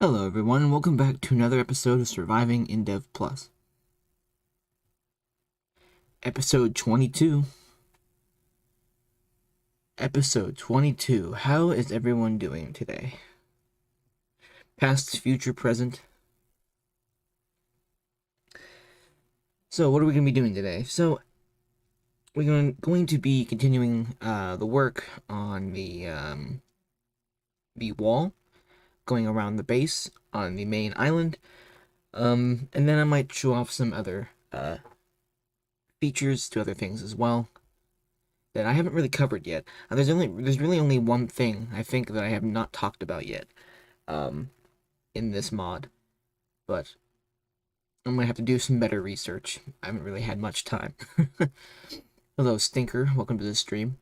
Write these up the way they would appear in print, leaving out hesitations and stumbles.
Hello everyone, and welcome back to another episode of Surviving Indev Plus. Episode 22. Episode 22. How is everyone doing today? Past, future, present. So, what are we going to be doing today? So, we're going to be continuing the work on the wall, going around the base on the main island. And then I might show off some other features to other things as well that I haven't really covered yet. There's really only one thing I think that I have not talked about yet, in this mod, but I'm gonna have to do some better research. I haven't really had much time. Hello, Stinker. Welcome to the stream.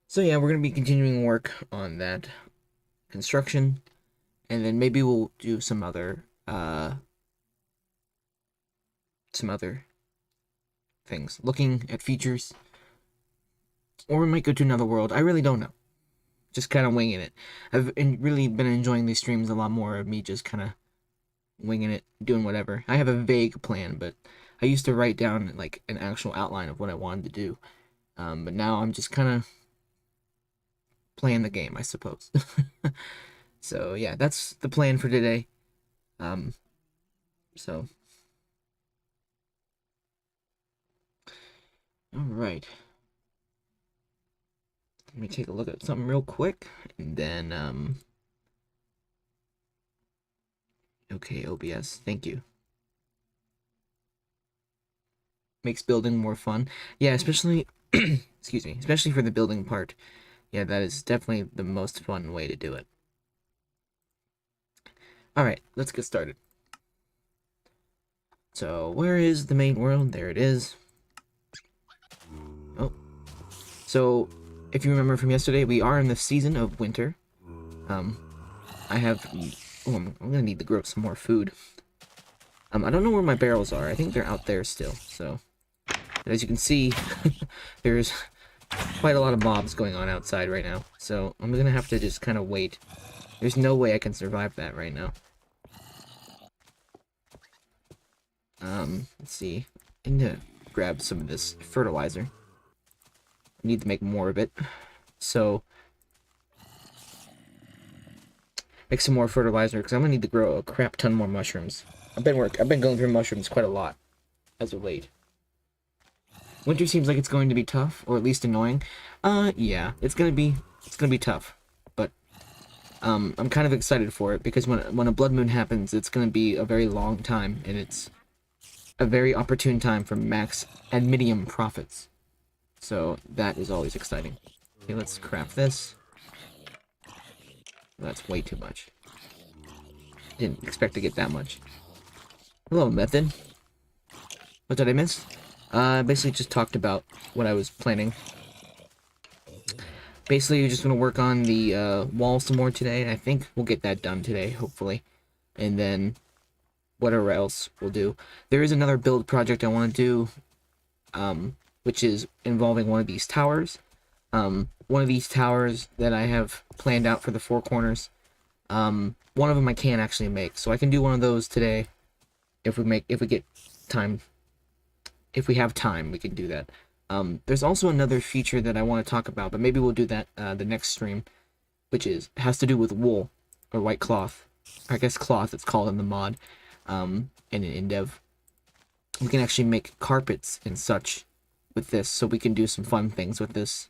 So yeah, we're gonna be continuing work on that construction, and then maybe we'll do some other things, looking at features, or we might go to another world. I really don't know. Just kind of winging it. I've really been enjoying these streams a lot more of me just kind of winging it, doing whatever. I have a vague plan, but I used to write down like an actual outline of what I wanted to do. But now I'm just kind of playing the game, I suppose. So yeah, that's the plan for today. So all right. Let me take a look at something real quick, and then okay, OBS, thank you. Makes building more fun. Yeah, especially excuse me, especially for the building part. Yeah, that is definitely the most fun way to do it. Alright, let's get started. So, where is the main world? There it is. Oh. So, if you remember from yesterday, we are in the season of winter. I have... Oh, I'm gonna need to grow some more food. I don't know where my barrels are. I think they're out there still, so... But as you can see, there's quite a lot of mobs going on outside right now. So, I'm gonna have to just kind of wait. There's no way I can survive that right now. Let's see. I need to grab some of this fertilizer. I need to make more of it. So, make some more fertilizer, because I'm gonna need to grow a crap ton more mushrooms. I've been going through mushrooms quite a lot as of late. Winter seems like it's going to be tough, or at least annoying. Yeah, it's gonna be tough. But I'm kind of excited for it, because when a blood moon happens, it's gonna be a very long time, and it's a very opportune time for max admitium profits. So that is always exciting. Okay, let's craft this. That's way too much. Didn't expect to get that much. Hello, Method. What did I miss? Basically just talked about what I was planning. Basically, we're just gonna work on the wall some more today, and I think we'll get that done today, hopefully. And then whatever else we'll do. There is another build project I want to do, which is involving one of these towers. One of these towers that I have planned out for the four corners. One of them I can't actually make, so I can do one of those today. If we get time. If we have time, we can do that. There's also another feature that I want to talk about, but maybe we'll do that the next stream, which has to do with wool, or white cloth. I guess cloth, it's called in the mod, and in Indev. We can actually make carpets and such with this, so we can do some fun things with this.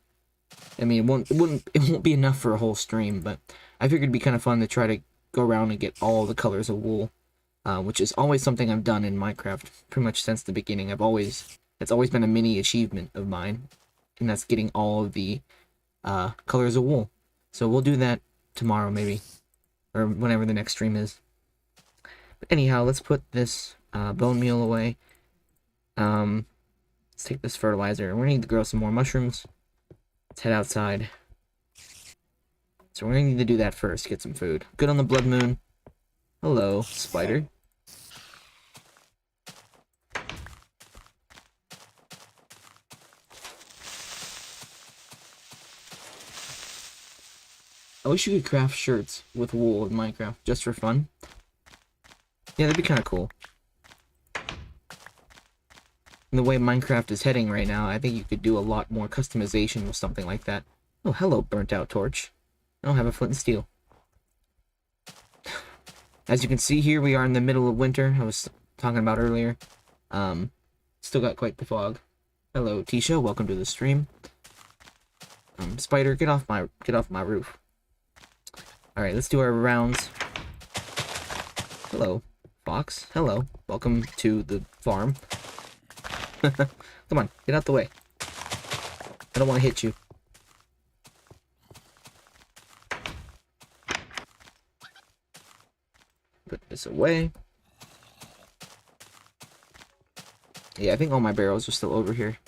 I mean, it won't be enough for a whole stream, but I figured it'd be kind of fun to try to go around and get all the colors of wool, which is always something I've done in Minecraft pretty much since the beginning. It's always been a mini achievement of mine, and that's getting all of the colors of wool. So we'll do that tomorrow, maybe, or whenever the next stream is. But anyhow, let's put this bone meal away. Let's take this fertilizer. We're gonna need to grow some more mushrooms. Let's head outside. So we're gonna need to do that first, get some food. Good on the blood moon. Hello, spider. wish you could craft shirts with wool in Minecraft, just for fun. Yeah, that'd be kind of cool. And the way Minecraft is heading right now, I think you could do a lot more customization with something like that. Oh, hello, burnt out torch. I don't have a flint and steel. As you can see here, we are in the middle of winter. I was talking about earlier. Still got quite the fog. Hello, Tisha. Welcome to the stream. Spider, get off my roof. All right, let's do our rounds. Hello, Fox. Hello. Welcome to the farm. Come on, get out the way. I don't want to hit you. Put this away. Yeah, I think all my barrels are still over here.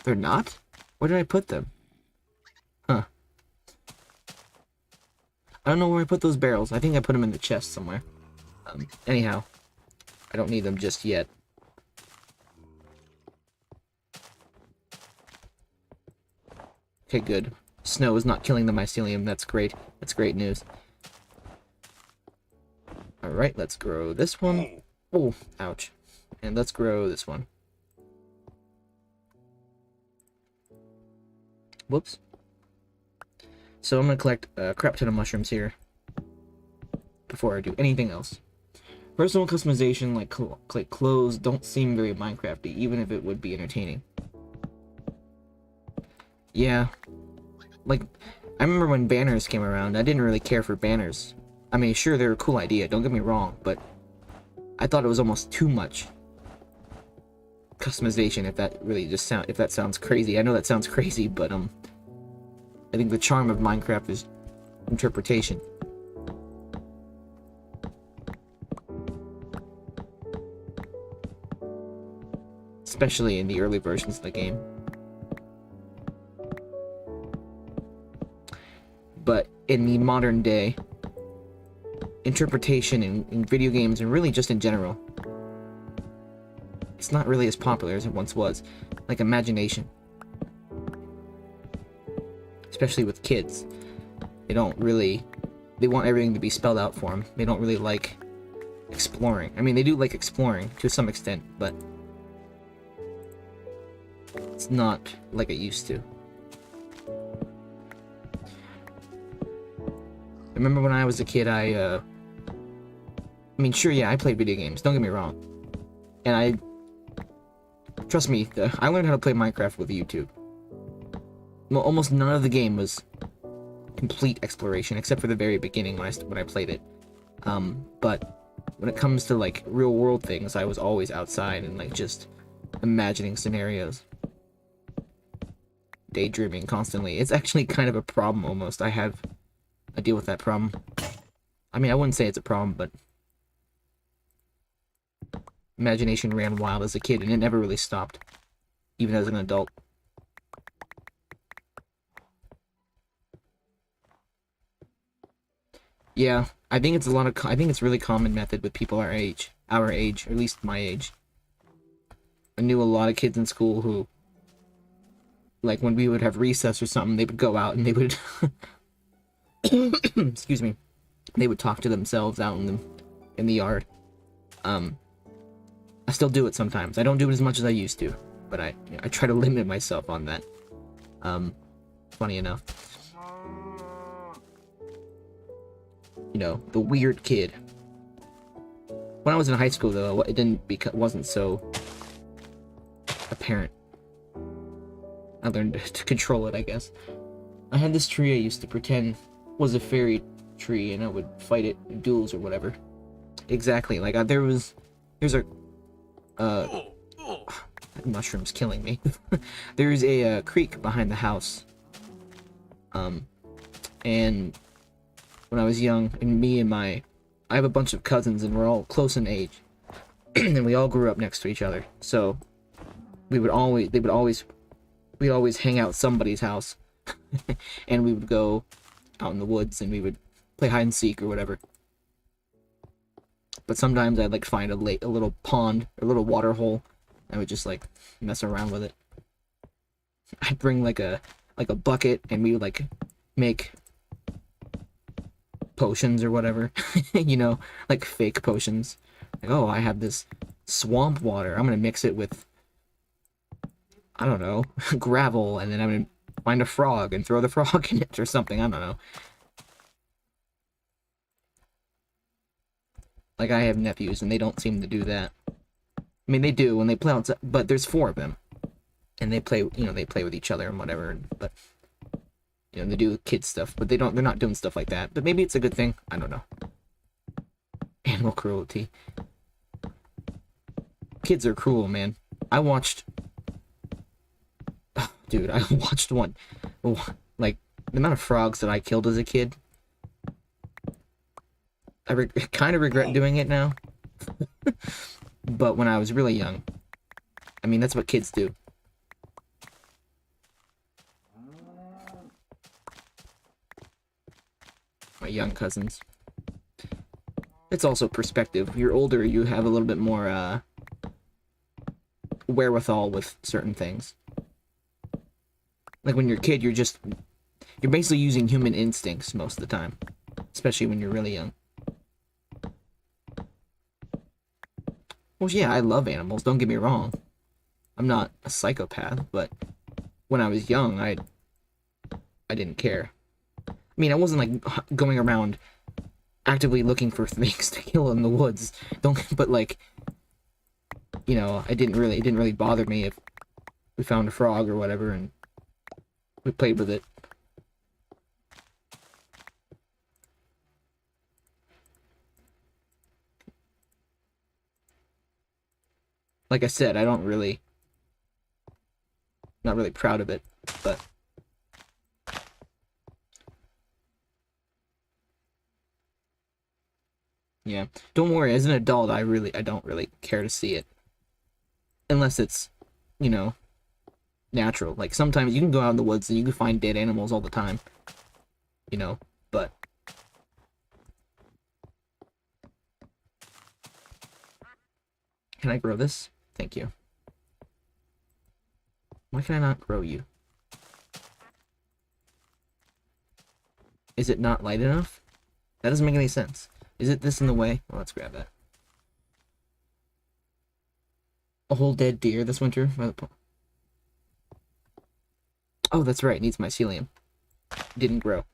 They're not? Where did I put them? Huh. I don't know where I put those barrels. I think I put them in the chest somewhere. Anyhow, I don't need them just yet. Okay, good. Snow is not killing the mycelium. That's great. That's great news. Alright, let's grow this one. Oh, ouch. And let's grow this one. Whoops. So I'm going to collect a crap ton of mushrooms here before I do anything else. Personal customization like clothes don't seem very Minecrafty, even if it would be entertaining. Yeah. Like, I remember when banners came around, I didn't really care for banners. I mean, sure, they're a cool idea, don't get me wrong, but I thought it was almost too much customization, if that sounds crazy. I know that sounds crazy, but I think the charm of Minecraft is interpretation. Especially in the early versions of the game. But in the modern day, interpretation in video games, and really just in general, it's not really as popular as it once was. Like imagination. Especially with kids. They want everything to be spelled out for them. They don't really like exploring. I mean, they do like exploring to some extent, but it's not like it used to. I remember when I was a kid, I mean, sure, yeah, I played video games, don't get me wrong. And trust me, I learned how to play Minecraft with YouTube. Well, almost none of the game was complete exploration, except for the very beginning when I played it. But when it comes to, like, real-world things, I was always outside and, like, just imagining scenarios. Daydreaming constantly. It's actually kind of a problem, almost. I deal with that problem. I mean, I wouldn't say it's a problem, but imagination ran wild as a kid, and it never really stopped, even as an adult. Yeah, I think it's I think it's really common method with people our age, or at least my age. I knew a lot of kids in school who, like, when we would have recess or something, they would go out and they would excuse me, they would talk to themselves out in the yard. I still do it sometimes. I don't do it as much as I used to, but I try to limit myself on that. Funny enough. You know, the weird kid. When I was in high school, though, it wasn't so apparent. I learned to control it, I guess. I had this tree I used to pretend was a fairy tree, and I would fight it in duels or whatever. Exactly. Like, there's a mushroom's killing me. There's a creek behind the house. And when I was young, and I have a bunch of cousins, and we're all close in age, and we all grew up next to each other. So we'd always hang out at somebody's house, and we would go out in the woods, and we would play hide and seek or whatever. But sometimes I'd like find a little pond, or a little water hole, and I would just like mess around with it. I'd bring like a bucket, and we would like make potions or whatever. You know, like fake potions. Like, oh, I have this swamp water. I'm gonna mix it with, I don't know, gravel, and then I'm gonna find a frog and throw the frog in it or something. I don't know. Like, I have nephews, and they don't seem to do that. I mean, they do when they play outside, but there's 4 of them. And they play, you know, they play with each other and whatever, but, you know, they do kid stuff, but they're not doing stuff like that. But maybe it's a good thing. I don't know. Animal cruelty. Kids are cruel, man. I watched... Oh, dude, I watched one. Like, the amount of frogs that I killed as a kid. I kind of regret doing it now. But when I was really young, I mean, that's what kids do. My young cousins. It's also perspective. You're older, you have a little bit more, wherewithal with certain things. Like, when you're a kid, you're basically using human instincts most of the time. Especially when you're really young. Well, yeah, I love animals, don't get me wrong. I'm not a psychopath, but when I was young, I didn't care. I mean, I wasn't, like, going around actively looking for things to kill in the woods. But, like, you know, it didn't really bother me if we found a frog or whatever, and we played with it. Like I said, not really proud of it, but yeah. Don't worry, as an adult, I don't really care to see it. Unless it's, you know, natural. Like, sometimes you can go out in the woods and you can find dead animals all the time. You know, but... Can I grow this? Thank you. Why can I not grow you? Is it not light enough? That doesn't make any sense. Is it this in the way? Well, let's grab that. A whole dead deer this winter? Oh, that's right. It needs mycelium. Didn't grow.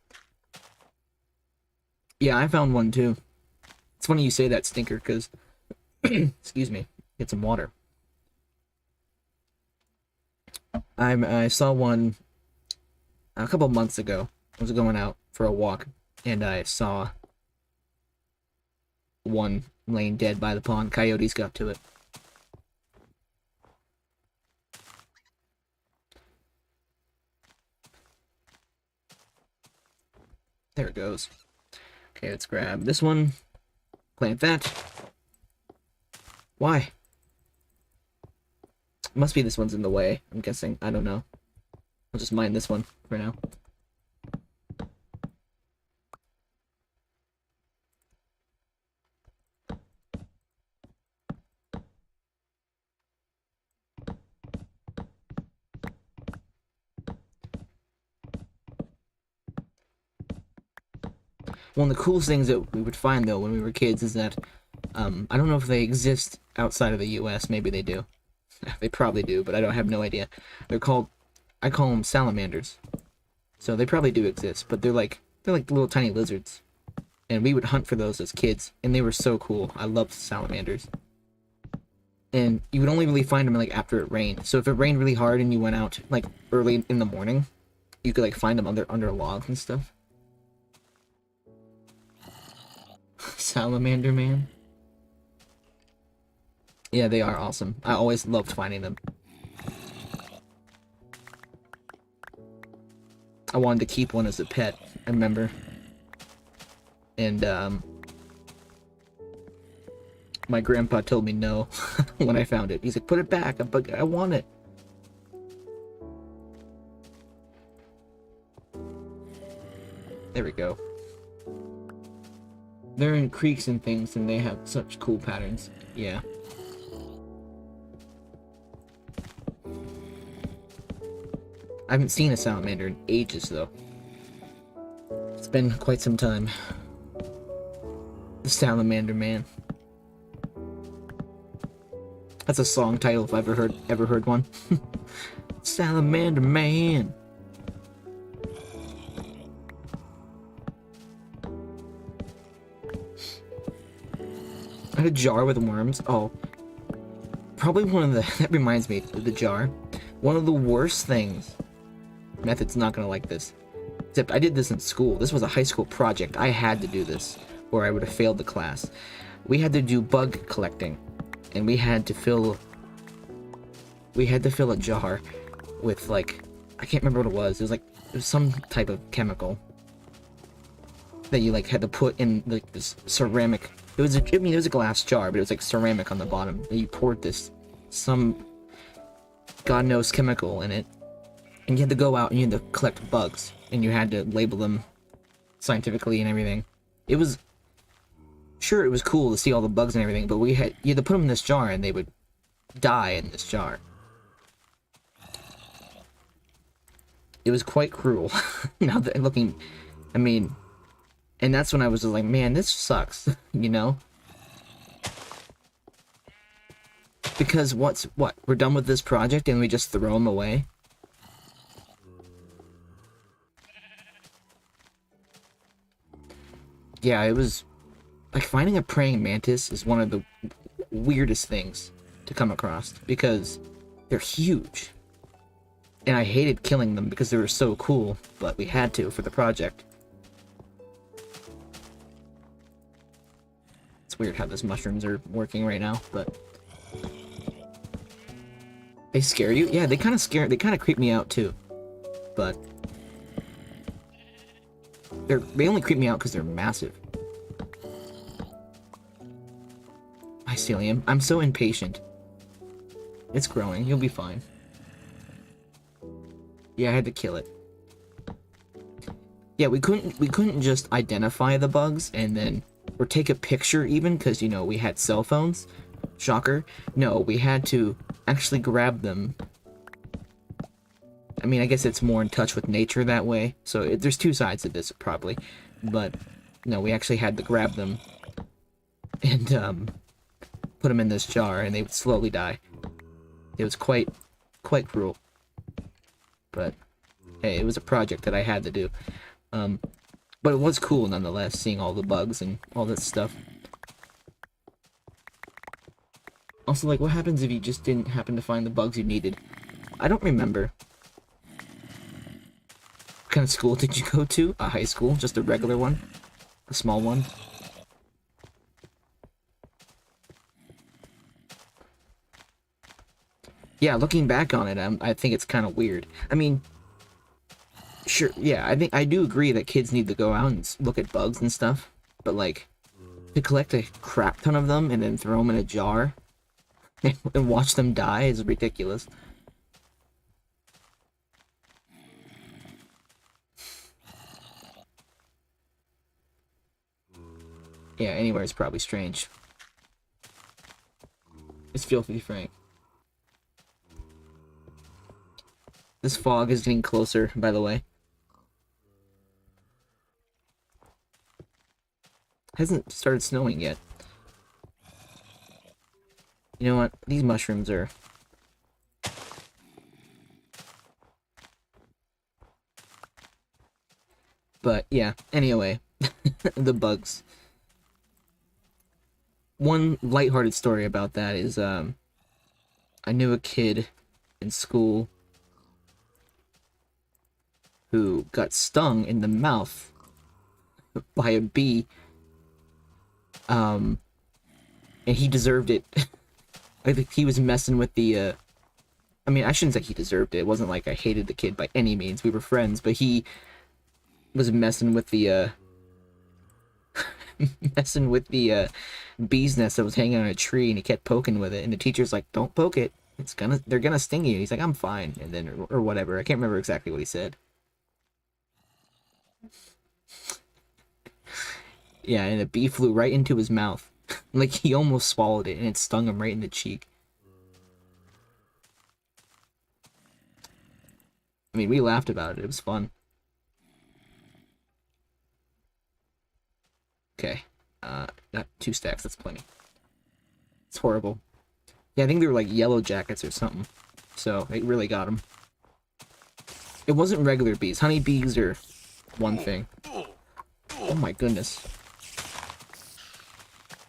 Yeah, I found one too. It's funny you say that, Stinker, because... excuse me. Get some water. I saw one a couple months ago. I was going out for a walk, and I saw one laying dead by the pond. Coyotes got to it. There it goes. Okay, let's grab this one. Plant that. Why? Must be this one's in the way, I'm guessing. I don't know. I'll just mine this one for now. One of the coolest things that we would find, though, when we were kids is that, I don't know if they exist outside of the US. Maybe they do. They probably do, but I don't have no idea. They're called, I call them salamanders. So they probably do exist, but they're like little tiny lizards. And we would hunt for those as kids, and they were so cool. I loved salamanders. And you would only really find them, like, after it rained. So if it rained really hard and you went out, like, early in the morning, you could, like, find them under logs and stuff. Salamander man. Yeah, they are awesome. I always loved finding them. I wanted to keep one as a pet, I remember. And, my grandpa told me no when I found it. He's like, put it back, but I want it. There we go. They're in creeks and things, and they have such cool patterns. Yeah. I haven't seen a salamander in ages, though. It's been quite some time. The Salamander Man. That's a song title if I've ever heard one. Salamander Man. I had a jar with worms. Oh. Probably one of the... That reminds me of the jar. One of the worst things. Method's not gonna like this. Except I did this in school. This was a high school project. I had to do this, or I would have failed the class. We had to do bug collecting, and we had to fill a jar with, like, I can't remember what it was. It was some type of chemical that you, like, had to put in, like, this ceramic. It was it was a glass jar, but it was like ceramic on the bottom. And you poured some God knows chemical in it, and you had to go out and you had to collect bugs, and you had to label them scientifically and everything. It was cool to see all the bugs and everything, but you had to put them in this jar, and they would die in this jar. It was quite cruel. Now that looking, I mean, and that's when I was just like, man, this sucks, you know? Because what? We're done with this project and we just throw them away? Yeah, it was... Like, finding a praying mantis is one of the weirdest things to come across, because they're huge. And I hated killing them because they were so cool, but we had to for the project. It's weird how those mushrooms are working right now, but... They scare you? Yeah, they kind of creep me out too. But... They only creep me out because they're massive. Mycelium. I'm so impatient. It's growing. You'll be fine. Yeah, I had to kill it. Yeah, we couldn't just identify the bugs and then... Or take a picture even, because, you know, we had cell phones. Shocker. No, we had to actually grab them. I mean, I guess it's more in touch with nature that way. So there's two sides to this, probably. But, no, we actually had to grab them. And, put them in this jar, and they would slowly die. It was quite cruel. But, hey, it was a project that I had to do. But it was cool, nonetheless, seeing all the bugs and all that stuff. Also, like, what happens if you just didn't happen to find the bugs you needed? I don't remember. What kind of school did you go to? A high school? Just a regular one? A small one? Yeah, looking back on it, I think it's kind of weird. I mean... Sure, yeah, I do agree that kids need to go out and look at bugs and stuff, but, like, to collect a crap ton of them and then throw them in a jar and watch them die is ridiculous. Yeah, anywhere is probably strange. It's filthy frank. This fog is getting closer, by the way. Hasn't started snowing yet. You know what? These mushrooms are... But, yeah. Anyway. The bugs. One lighthearted story about that is, I knew a kid in school who got stung in the mouth by a bee. And he deserved it. I think he was messing with the, I mean, I shouldn't say he deserved it. It wasn't like I hated the kid by any means. We were friends, but he was messing with the, bee's nest that was hanging on a tree, and he kept poking with it, and the teacher's like, don't poke it. They're gonna sting you. He's like, I'm fine. And then, or whatever. I can't remember exactly what he said. Yeah, and a bee flew right into his mouth. Like, he almost swallowed it, and it stung him right in the cheek. I mean, we laughed about it. It was fun. Okay. Not 2 stacks, that's plenty. It's horrible. Yeah, I think they were like yellow jackets or something. So, it really got them. It wasn't regular bees. Honey bees are one thing. Oh my goodness.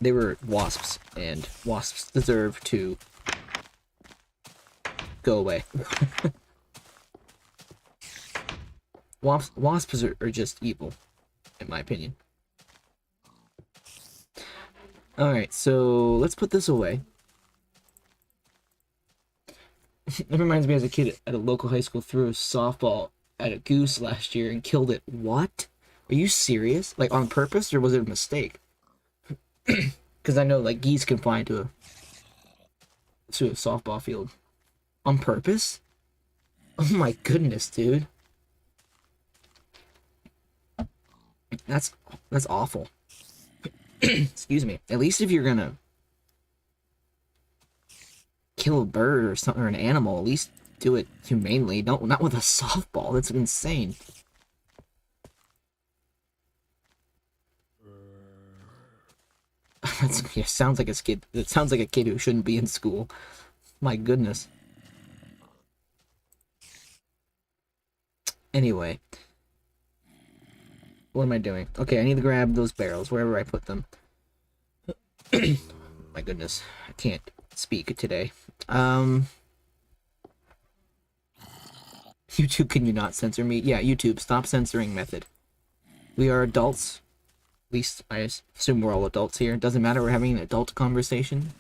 They were wasps, and wasps deserve to go away. Wasps are just evil, in my opinion. Alright, so let's put this away. That reminds me, as a kid at a local high school, threw a softball at a goose last year and killed it. What? Are you serious? Like, on purpose, or was it a mistake? Because I know, like, geese can fly into a softball field. On purpose? Oh my goodness, dude. That's awful. Excuse me. At least if you're gonna kill a bird or something, or an animal, at least do it humanely. Not with a softball. That's insane. Yeah, sounds like a kid. It sounds like a kid who shouldn't be in school. My goodness. Anyway. What am I doing? Okay, I need to grab those barrels wherever I put them. My goodness. I can't speak today. YouTube, can you not censor me? Yeah, YouTube, stop censoring method. We are adults. At least I assume we're all adults here. It doesn't matter, we're having an adult conversation.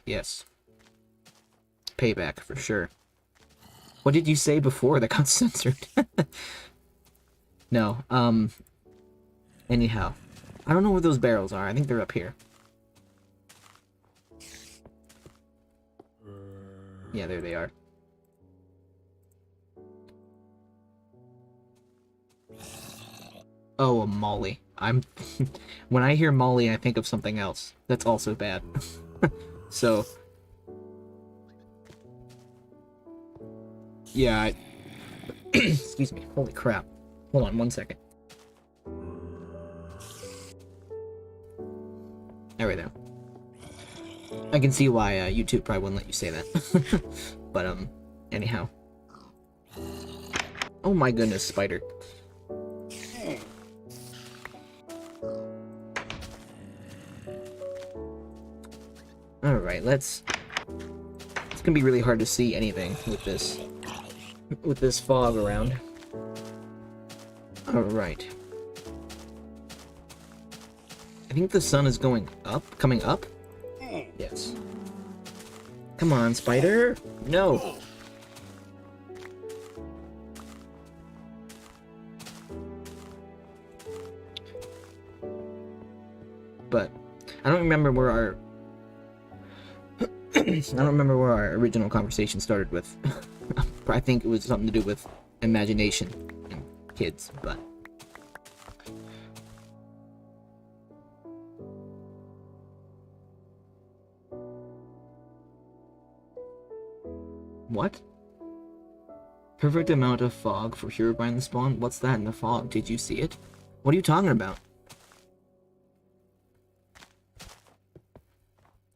Yes. Payback, for sure. What did you say before that got censored? No, anyhow. I don't know where those barrels are. I think they're up here. Yeah, there they are. Oh, a molly. When I hear molly, I think of something else. That's also bad. So... Yeah, excuse me. Holy crap. Hold on 1 second. There we go. I can see why YouTube probably wouldn't let you say that. But, anyhow. Oh my goodness, spider. Alright, it's gonna be really hard to see anything with this fog around. Alright. I think the sun is coming up? Yes. Come on, spider! No! But, I don't remember where our... I don't remember where our original conversation started with. I think it was something to do with imagination and kids, but... What? Perfect amount of fog for Herobrine to spawn? What's that in the fog? Did you see it? What are you talking about?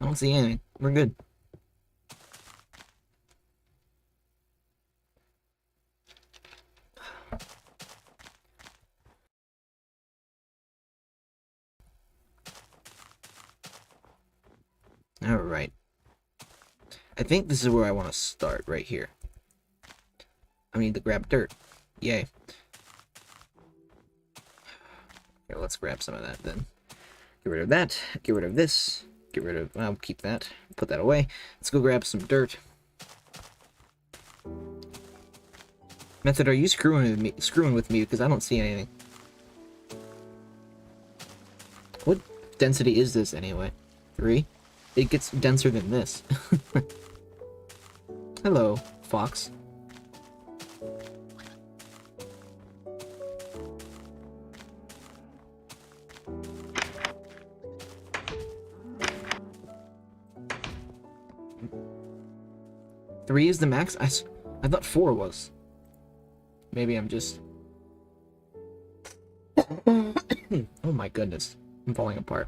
I don't see anything. We're good. Alright. I think this is where I want to start, right here. I need to grab dirt. Yay. Here, let's grab some of that then. Get rid of that. Get rid of this. Get rid of... I'll keep that. Put that away. Let's go grab some dirt. Method, are you screwing with me? Because I don't see anything. What density is this anyway? 3? It gets denser than this. Hello, fox. Three is the max? I thought 4 was. Maybe I'm just... Oh my goodness. I'm falling apart.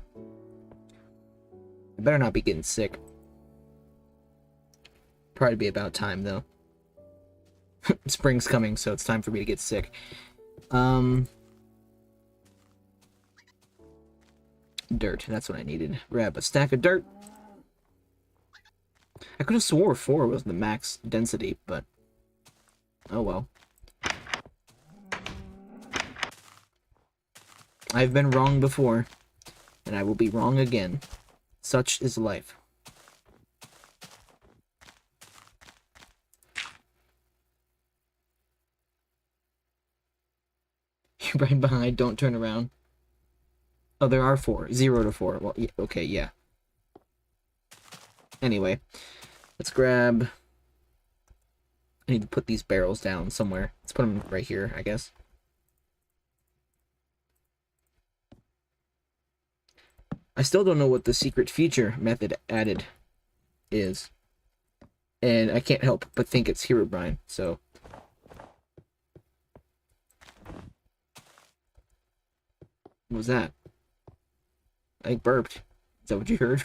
I better not be getting sick. Probably be about time, though. Spring's coming, so it's time for me to get sick. Dirt. That's what I needed. Grab a stack of dirt. I could have swore 4 was the max density, but... oh well. I've been wrong before, and I will be wrong again. Such is life. You're right behind, don't turn around. Oh, there are 4. 0 to 4. Well, yeah, okay, yeah. Anyway, let's grab... I need to put these barrels down somewhere. Let's put them right here, I guess. I still don't know what the secret feature method added is. And I can't help but think it's Herobrine, so... what was that? I burped. Is that what you heard?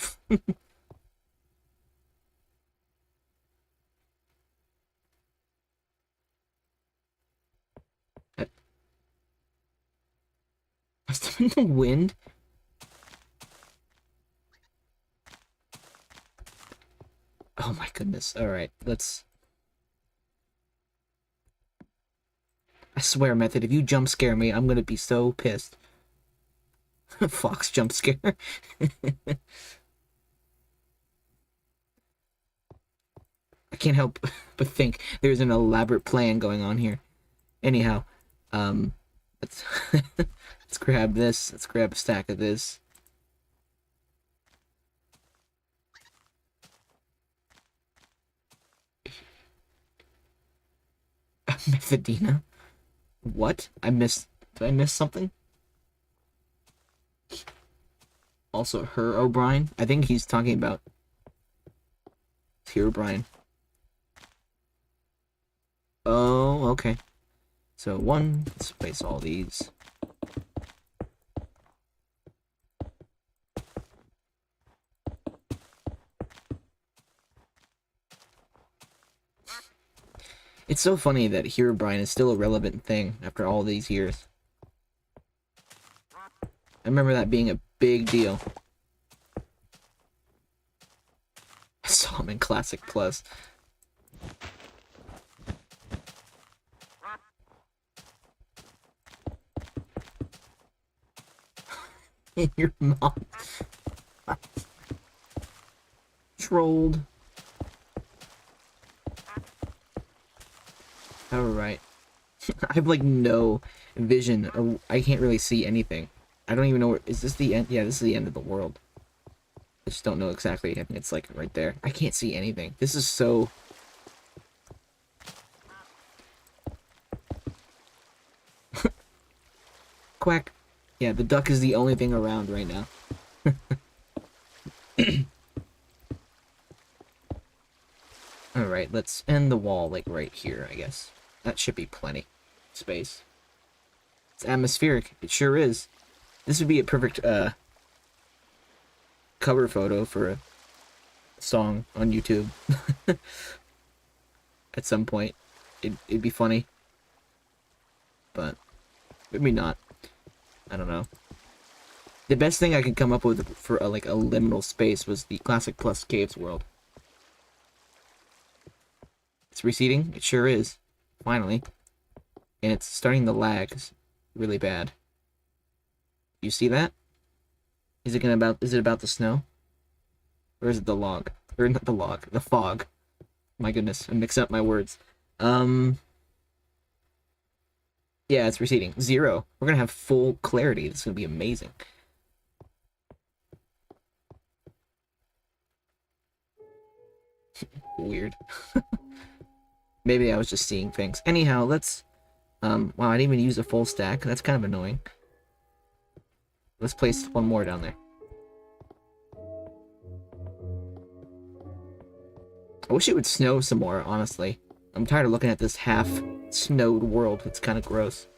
Was that in the wind? Oh my goodness. Alright, let's... I swear, Method, if you jump scare me, I'm gonna be so pissed. Fox jump scare. I can't help but think there's an elaborate plan going on here. Anyhow, let's let's grab this. Let's grab a stack of this. Methodina? What? Did I miss something? Also, her O'Brien? I think he's talking about Herobrine. Oh, okay. So let's place all these. It's so funny that Herobrine is still a relevant thing after all these years. I remember that being a big deal. I saw him in Classic Plus. Your mom. Trolled. Alright. I have like no vision, or I can't really see anything. I don't even know where... is this the end? Yeah, this is the end of the world. I just don't know exactly. I think it's like right there. I can't see anything. This is so... Quack. Yeah, the duck is the only thing around right now. Alright, let's end the wall, like, right here, I guess. That should be plenty space. It's atmospheric. It sure is. This would be a perfect, cover photo for a song on YouTube. At some point. It'd be funny. But, maybe not. I don't know. The best thing I could come up with for, like, a liminal space was the Classic Plus Caves world. It's receding. It sure is. Finally. And it's starting to lag really bad. You see that? Is it about the snow? Or is it the log? Or not the log, the fog. My goodness, I mix up my words. Yeah, it's receding. 0. We're gonna have full clarity. This is gonna be amazing. Weird. Maybe I was just seeing things. Anyhow, let's... wow, I didn't even use a full stack. That's kind of annoying. Let's place one more down there. I wish it would snow some more, honestly. I'm tired of looking at this half-snowed world. It's kind of gross.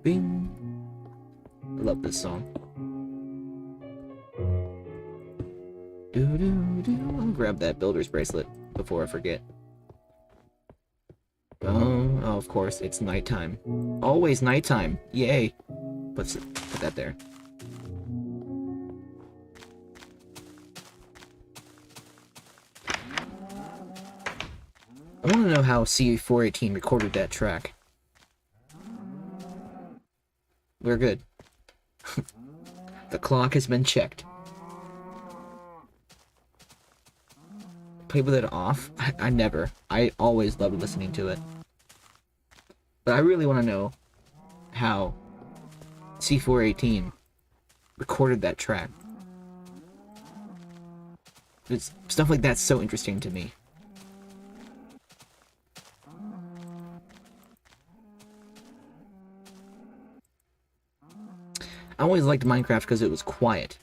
Bing. I love this song. I'll grab that builder's bracelet before I forget. Oh, of course, it's nighttime. Always nighttime. Yay. Put that there. I want to know how C418 recorded that track. We're good. The clock has been checked. Play with it off? I never. I always loved listening to it. But I really want to know how C418 recorded that track. Stuff like that's so interesting to me. I always liked Minecraft because it was quiet.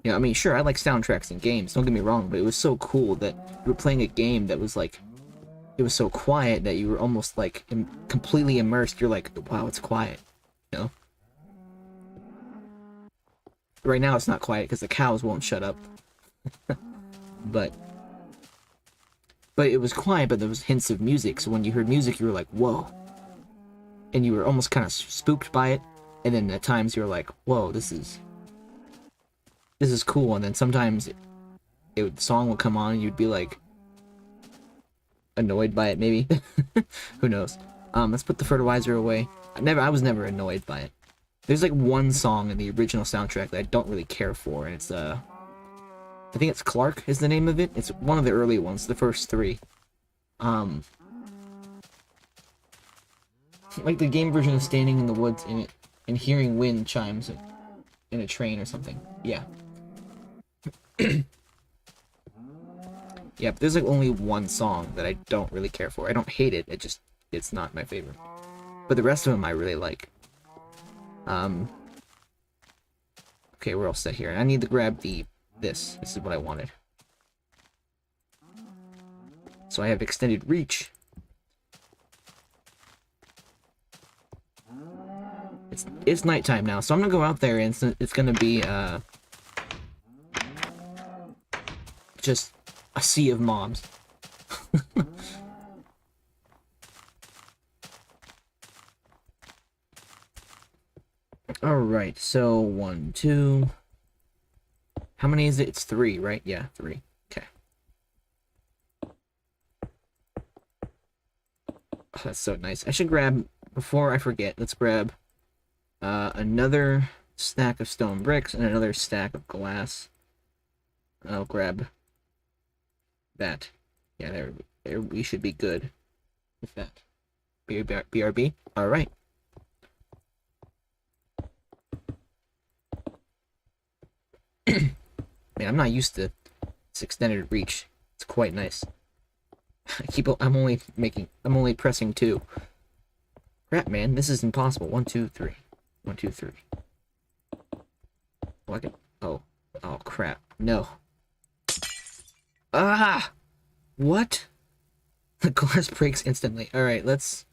You know, I mean, sure, I like soundtracks in games, don't get me wrong, but it was so cool that you were playing a game that was like, it was so quiet that you were almost like completely immersed. You're like, wow, it's quiet, you know? Right now it's not quiet because the cows won't shut up. But it was quiet, but there was hints of music, so when you heard music, you were like, whoa. And you were almost kind of spooked by it, and then at times you were like, whoa, this is cool, and then sometimes the song would come on and you'd be like annoyed by it, maybe. Who knows? Let's put the fertilizer away. I was never annoyed by it. There's like one song in the original soundtrack that I don't really care for, and it's I think it's Clark is the name of it. It's one of the early ones, the first three. Like the game version of Standing in the Woods in it and hearing wind chimes in a train or something. Yeah. Yeah, but there's like only one song that I don't really care for. I don't hate it, it's not my favorite. But the rest of them I really like. Okay, we're all set here. I need to grab this. This is what I wanted. So I have extended reach. It's nighttime now, so I'm gonna go out there and it's gonna be just a sea of mobs. Alright, so 1, 2. How many is it? It's 3, right? Yeah, 3. Okay. Oh, that's so nice. I should grab, before I forget, let's grab another stack of stone bricks and another stack of glass. I'll grab that. Yeah, there we should be good with that. BRB? Alright. Man, I'm not used to this extended reach. It's quite nice. I'm only pressing 2. Crap, man, this is impossible. 1, 2, 3. 1, 2, 3. Oh, crap. No. Ah! What? The glass breaks instantly. Alright, let's...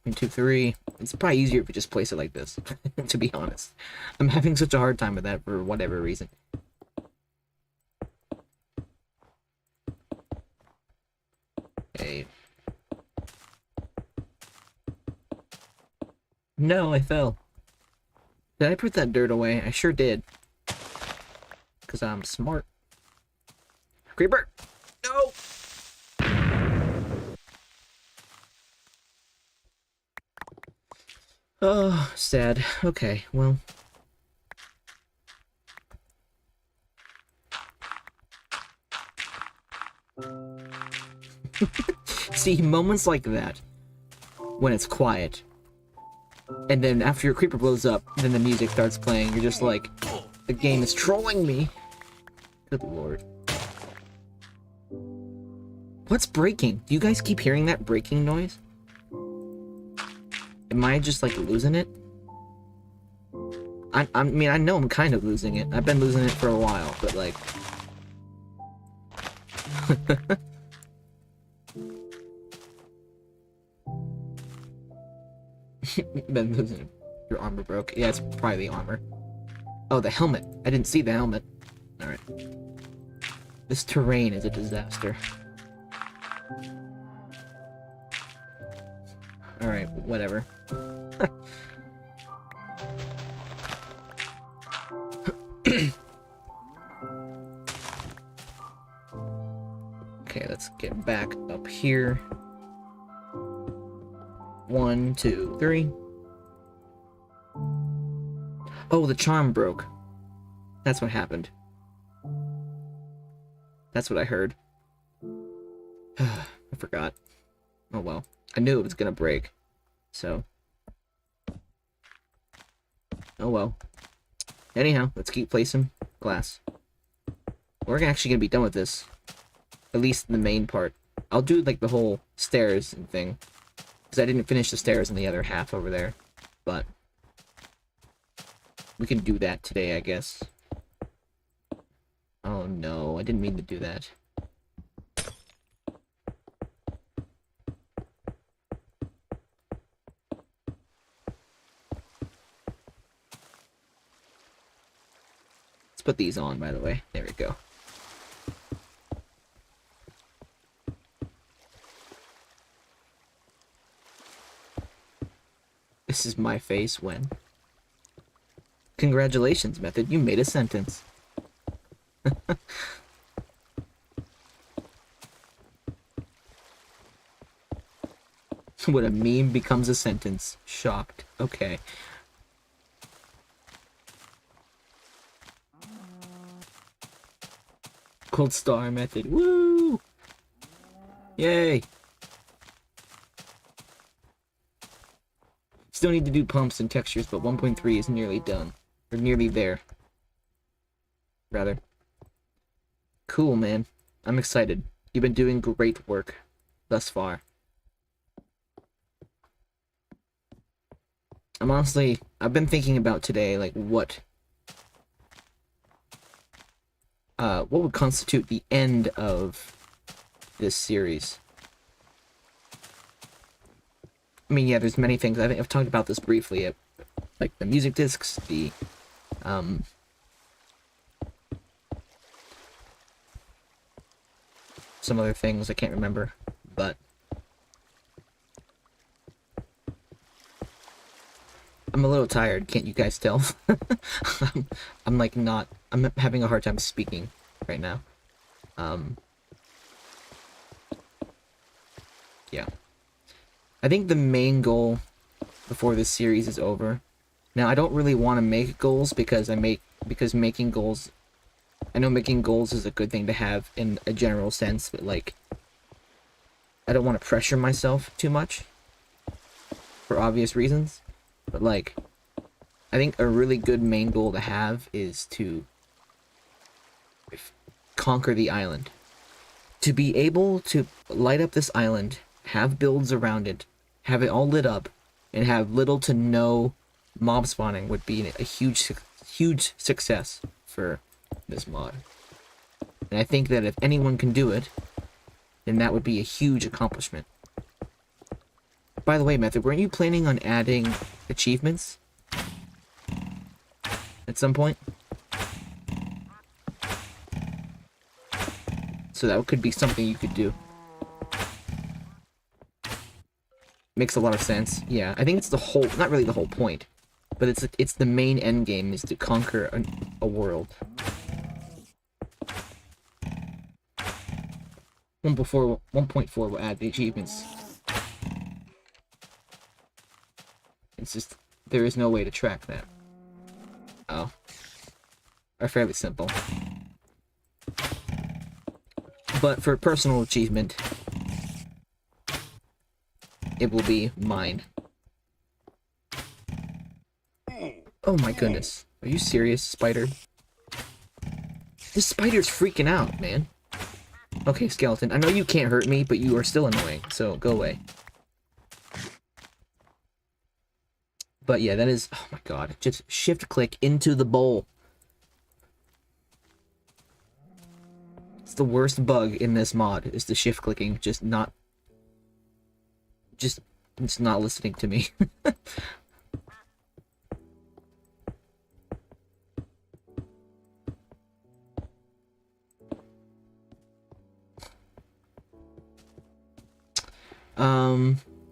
1, 2, 3. It's probably easier if we just place it like this, to be honest. I'm having such a hard time with that for whatever reason. Okay. No, I fell. Did I put that dirt away? I sure did. Because I'm smart. Creeper! No! Oh, sad. Okay, well. See, moments like that, when it's quiet, and then after your creeper blows up, then the music starts playing, you're just like, the game is trolling me. Good lord. What's breaking? Do you guys keep hearing that breaking noise? Am I just, like, losing it? I mean, I know I'm kind of losing it. I've been losing it for a while, but, like... Then your armor broke. Yeah, it's probably the armor. Oh, the helmet. I didn't see the helmet. Alright. This terrain is a disaster. Alright, whatever. Okay, let's get back up here. 1, 2, 3. Oh, the charm broke. That's what happened. That's what I heard. I forgot. Oh well. I knew it was gonna break. So. Oh well. Anyhow, let's keep placing glass. We're actually gonna be done with this. At least the main part. I'll do like the whole stairs and thing. Because I didn't finish the stairs in the other half over there. But we can do that today, I guess. Oh no, I didn't mean to do that. Let's put these on, by the way. There we go. This is my face when. Congratulations, Method. You made a sentence. When a meme becomes a sentence. Shocked. Okay. Gold star method. Woo! Yay! Still need to do pumps and textures, but 1.3 is nearly done. Or nearly there. Rather. Cool, man. I'm excited. You've been doing great work thus far. I've been thinking about today, like, what would constitute the end of this series? I mean, yeah, there's many things. I think I've talked about this briefly, like the music discs, the, some other things I can't remember, but I'm a little tired, can't you guys tell? I'm like not, I'm having a hard time speaking right now. Yeah. I think the main goal before this series is over. Now, I don't really want to make goals because making goals, I know making goals is a good thing to have in a general sense, but like, I don't want to pressure myself too much for obvious reasons. But like, I think a really good main goal to have is to conquer the island. To be able to light up this island, have builds around it, have it all lit up, and have little to no mob spawning would be a huge success for this mod. And I think that if anyone can do it, then that would be a huge accomplishment. By the way, Method, weren't you planning on adding achievements at some point? So that could be something you could do. Makes a lot of sense. Yeah, I think it's the whole, not really the whole point, but it's the main end game is to conquer a world. 1.4 will add the achievements. It's just, there is no way to track that. Oh. Are fairly simple. But for personal achievement, it will be mine. Oh my goodness. Are you serious, spider? This spider's freaking out, man. Okay, skeleton. I know you can't hurt me, but you are still annoying, so go away. But yeah, that is... Oh my god. Just shift-click into the bowl. It's the worst bug in this mod, is the shift-clicking. Just It's not listening to me.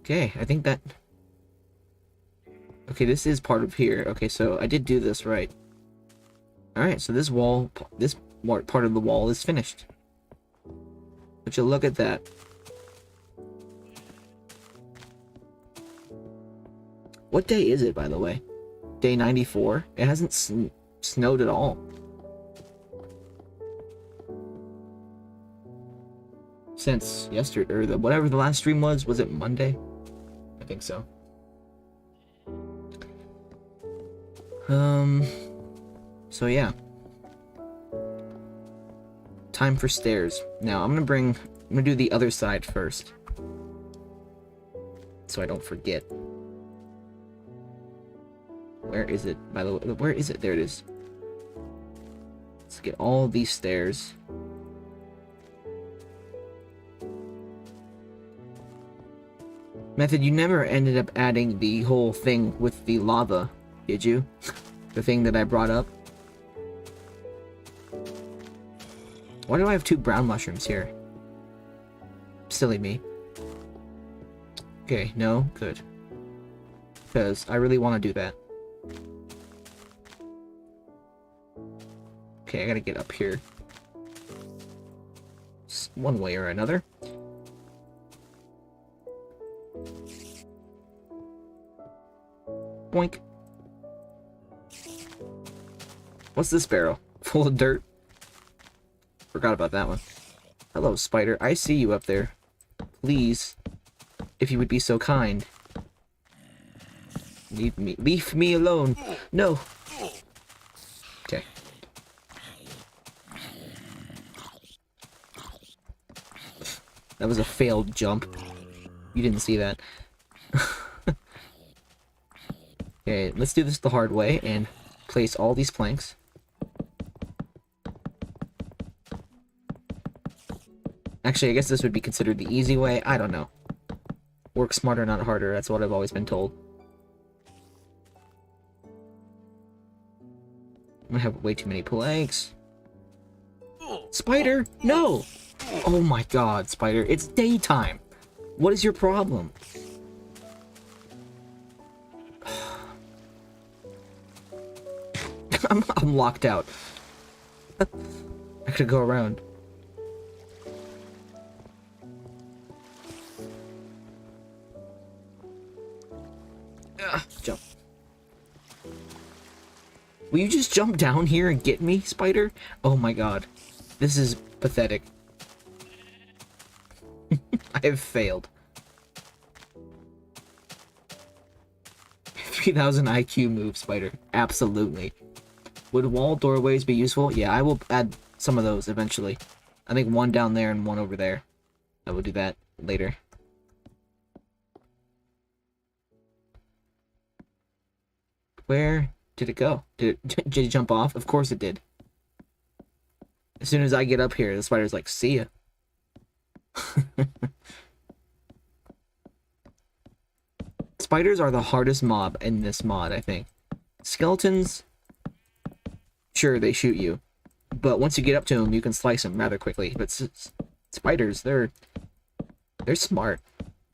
Okay, I think that... Okay, this is part of here. Okay, so I did do this right. Alright, so this wall, this part of the wall is finished. Would you look at that? What day is it, by the way? Day 94? It hasn't snowed at all. Since yesterday, or whatever the last stream was it Monday? I think so. So yeah. Time for stairs. Now, I'm gonna do the other side first. So I don't forget. Where is it, by the way? Where is it? There it is. Let's get all these stairs. Method, you never ended up adding the whole thing with the lava, did you? The thing that I brought up? Why do I have 2 brown mushrooms here? Silly me. Okay, no? Good. Because I really want to do that. Okay, I gotta get up here. One way or another. Boink. What's this barrel? Full of dirt? Forgot about that one. Hello, spider. I see you up there. Please, if you would be so kind. Leave me alone. No. Okay. That was a failed jump. You didn't see that. Okay, let's do this the hard way and place all these planks. Actually, I guess this would be considered the easy way. I don't know. Work smarter, not harder. That's what I've always been told. I'm gonna have way too many planks. Spider! No! Oh my god, Spider. It's daytime. What is your problem? I'm locked out. I gotta go around. Jump. Will you just jump down here and get me, Spider? Oh my god. This is pathetic. I have failed. 3000 IQ move, Spider. Absolutely. Would wall doorways be useful? Yeah, I will add some of those eventually. I think one down there and one over there. I will do that later. Where did it go? Did it jump off? Of course it did. As soon as I get up here, the spider's like, see ya. Spiders are the hardest mob in this mod, I think. Skeletons, sure, they shoot you. But once you get up to them, you can slice them rather quickly. But spiders, they're smart.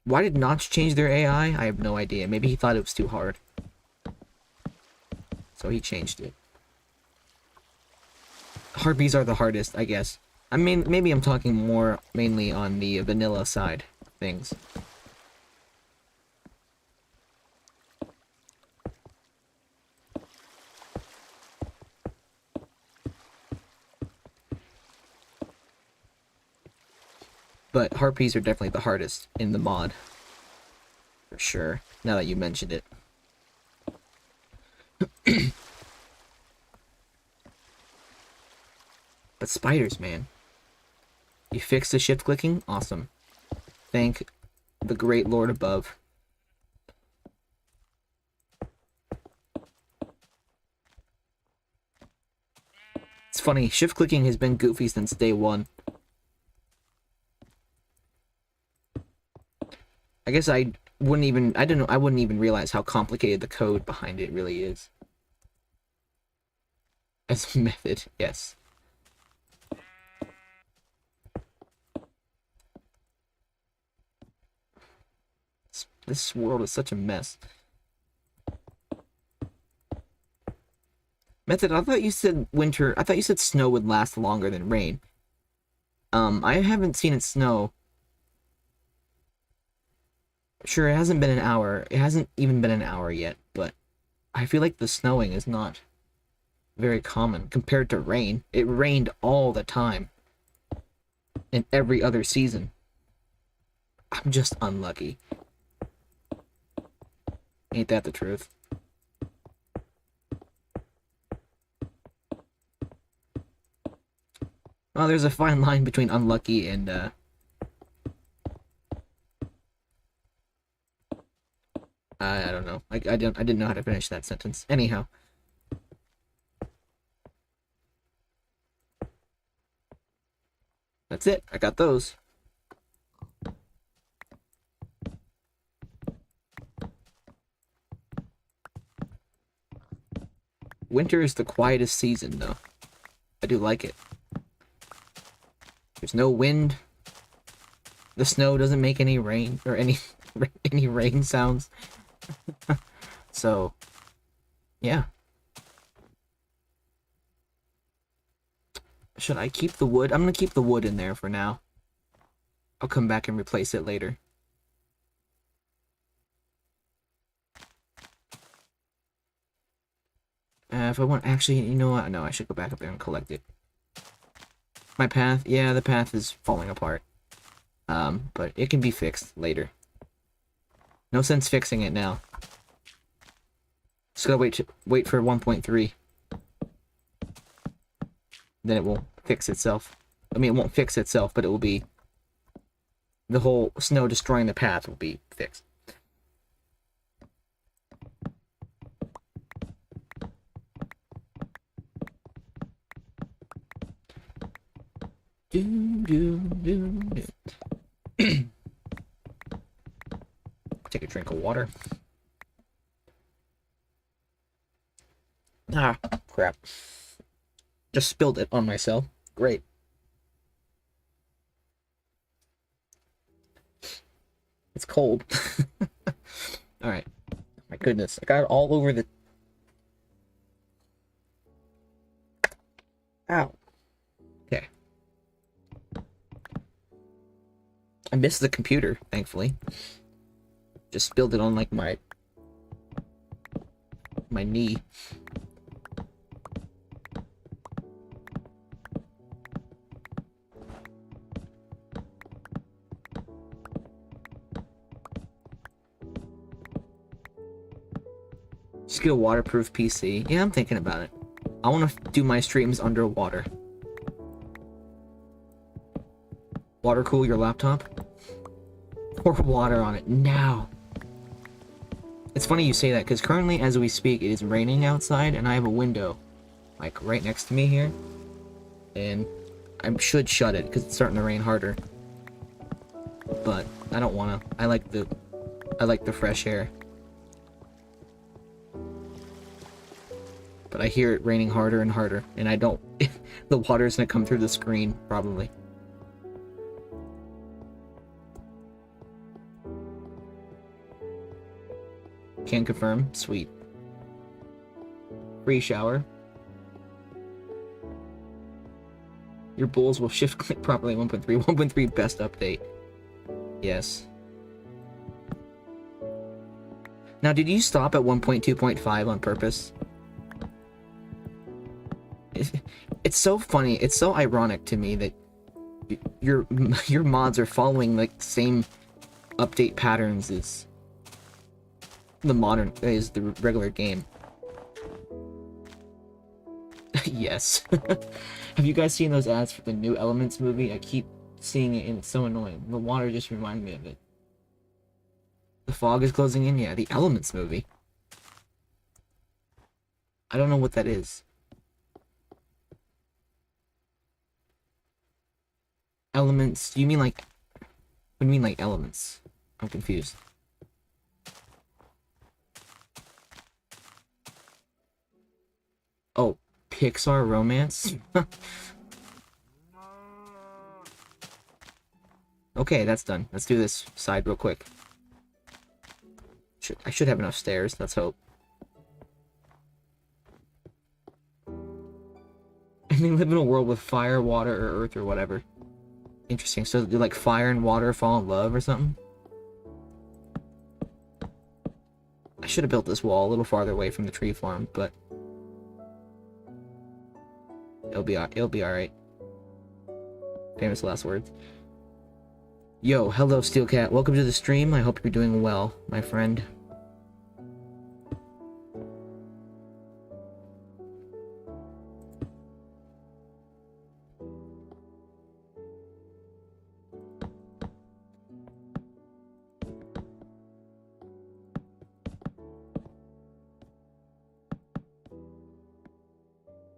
Why did Notch change their AI? I have no idea. Maybe he thought it was too hard. So he changed it. Harpies are the hardest, I guess. I mean, maybe I'm talking more mainly on the vanilla side of things. But harpies are definitely the hardest in the mod. For sure, now that you mentioned it. But spiders, man. You fixed the shift clicking? Awesome. Thank the great Lord above. It's funny, shift clicking has been goofy since day one. I guess I wouldn't even, I don't know, I wouldn't even realize how complicated the code behind it really is. As a method, yes. This world is such a mess. Method, I thought you said winter, I thought you said snow would last longer than rain. I haven't seen it snow. Sure, it hasn't been an hour. It hasn't even been an hour yet, but I feel like the snowing is not very common compared to rain. It rained all the time in every other season. I'm just unlucky. Ain't that the truth? Well, there's a fine line between unlucky and, I don't know. I didn't know how to finish that sentence. Anyhow. That's it. I got those. Winter is the quietest season, though. I do like it. There's no wind. The snow doesn't make any rain or any rain sounds. So, yeah. Should I keep the wood? I'm gonna keep the wood in there for now. I'll come back and replace it later. If I want, actually, you know what? No, I should go back up there and collect it. My path, yeah, the path is falling apart. But it can be fixed later. No sense fixing it now. Just gotta wait for 1.3. Then it will fix itself. I mean, it won't fix itself, but it will be... The whole snow destroying the path will be fixed. Take a drink of water. Ah, crap. Just spilled it on myself. Great. It's cold. Alright. My goodness. I got it all over the... Ow. Okay. I missed the computer, thankfully. Just spilled it on, like, my knee. Just get a waterproof PC. Yeah, I'm thinking about it. I want to do my streams underwater. Water cool your laptop? Pour water on it now. It's funny you say that, because currently, as we speak, it is raining outside, and I have a window, like, right next to me here. And I should shut it, because it's starting to rain harder. But I don't want to. I like the fresh air. But I hear it raining harder and harder, and I don't... the water's gonna come through the screen, probably. Can confirm. Sweet. Free shower. Your bowls will shift click properly. 1.3. 1.3 best update. Yes. Now, did you stop at 1.2.5 on purpose? It's so funny. It's so ironic to me that your mods are following like the same update patterns as the regular game. Yes. Have you guys seen those ads for the new Elements movie? I keep seeing it and it's so annoying. The water just reminded me of it. The fog is closing in? Yeah, the Elements movie. I don't know what that is. Elements? You mean like... What do you mean like elements? I'm confused. Oh, Pixar romance? Okay, that's done. Let's do this side real quick. I should have enough stairs. Let's hope. And they live in a world with fire, water, or earth, or whatever. Interesting. So, do like fire and water fall in love or something? I should have built this wall a little farther away from the tree farm, but it'll be all right. Famous last words. Yo, hello, Steelcat. Welcome to the stream. I hope you're doing well, my friend.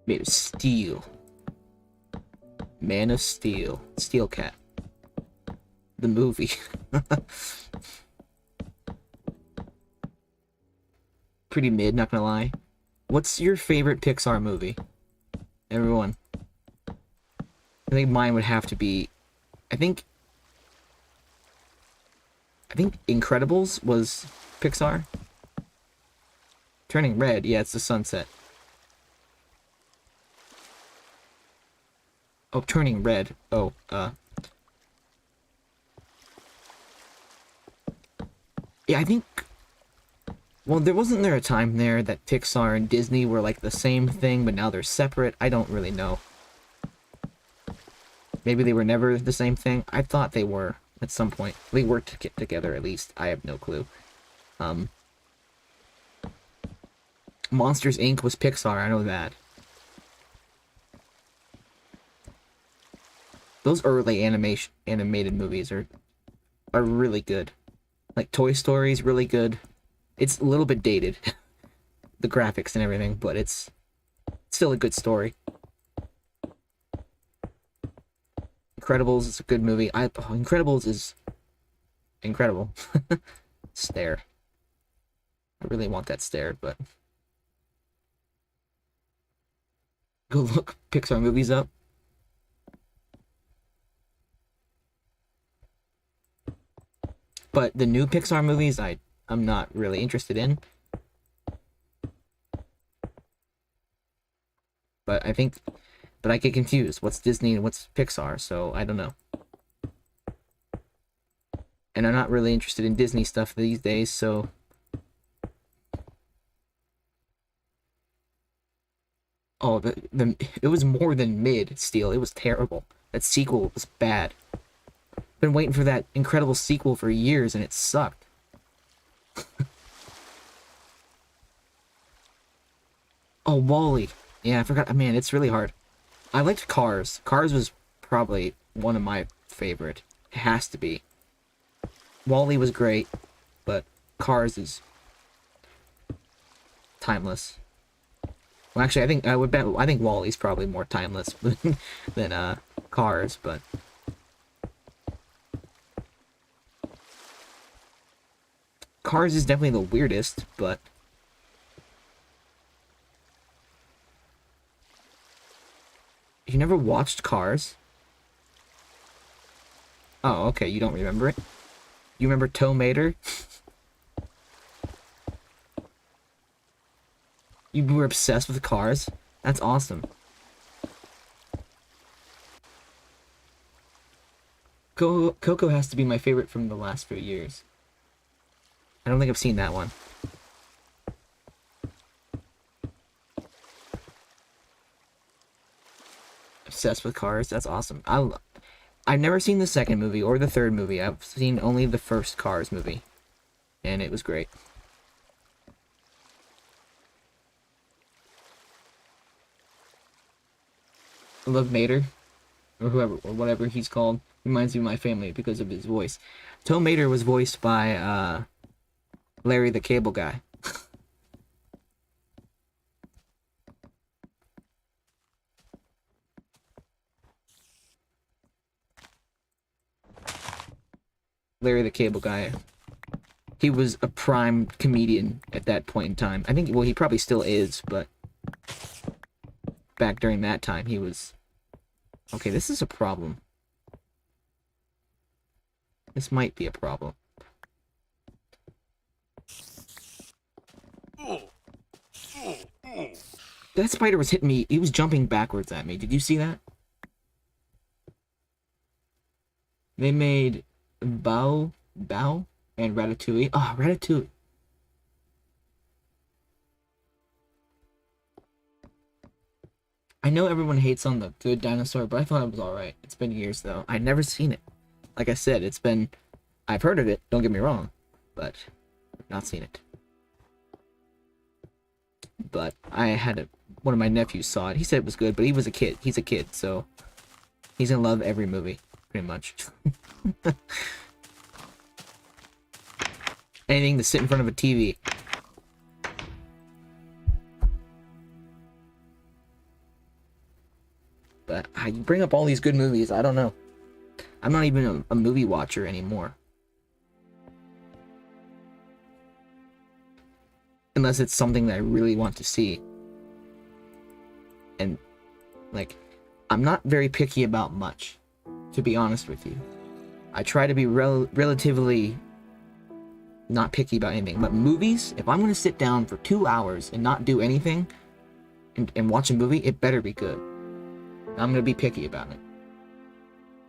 Made of steel. Man of Steel. Steelcat. The movie. Pretty mid, not gonna lie. What's your favorite Pixar movie? Everyone. I think mine would have to be... I think Incredibles was Pixar. Turning Red, yeah, it's the sunset. Oh, Turning Red. Oh, yeah, I think... Well, wasn't there a time there that Pixar and Disney were like the same thing, but now they're separate? I don't really know. Maybe they were never the same thing? I thought they were at some point. They worked to get together, at least. I have no clue. Monsters, Inc. was Pixar, I know that. Those early animated movies are really good. Like Toy Story is really good. It's a little bit dated, the graphics and everything, but it's still a good story. Incredibles is a good movie. Incredibles is incredible. Stair. I really want that stair, but go look Pixar movies up. But the new Pixar movies, I'm not really interested in. But I get confused. What's Disney and what's Pixar? So I don't know. And I'm not really interested in Disney stuff these days, so... Oh, it was more than mid, Steel. It was terrible. That sequel was bad. Been waiting for that incredible sequel for years, and it sucked. Oh, Wall-E. Yeah, I forgot. Man, it's really hard. I liked Cars. Cars was probably one of my favorite. It has to be. Wall-E was great, but Cars is timeless. Well, actually, I think Wall-E's probably more timeless than Cars, but Cars is definitely the weirdest, but you never watched Cars? Oh, okay, you don't remember it? You remember Tow Mater? You were obsessed with Cars? That's awesome. Coco has to be my favorite from the last few years. I don't think I've seen that one. Obsessed with Cars? That's awesome. I've never seen the second movie or the third movie. I've seen only the first Cars movie. And it was great. I love Mater. Or whoever, or whatever he's called. Reminds me of my family because of his voice. Tow Mater was voiced by, Larry the Cable Guy. Larry the Cable Guy. He was a prime comedian at that point in time. I think, well, he probably still is, but back during that time, he was... Okay, this is a problem. This might be a problem. That spider was hitting me. He was jumping backwards at me. Did you see that? They made Bao and Ratatouille. Oh, Ratatouille. I know everyone hates on the Good Dinosaur, but I thought it was alright. It's been years, though. I'd never seen it. Like I said, it's been... I've heard of it, don't get me wrong, but not seen it. But I had one of my nephews saw it. He said it was good, but he was a kid. He's a kid, so he's gonna love every movie, pretty much. Anything to sit in front of a TV. But you bring up all these good movies, I don't know. I'm not even a movie watcher anymore. Unless it's something that I really want to see. And, like, I'm not very picky about much, to be honest with you. I try to be relatively not picky about anything. But movies, if I'm going to sit down for 2 hours and not do anything and watch a movie, it better be good. I'm going to be picky about it.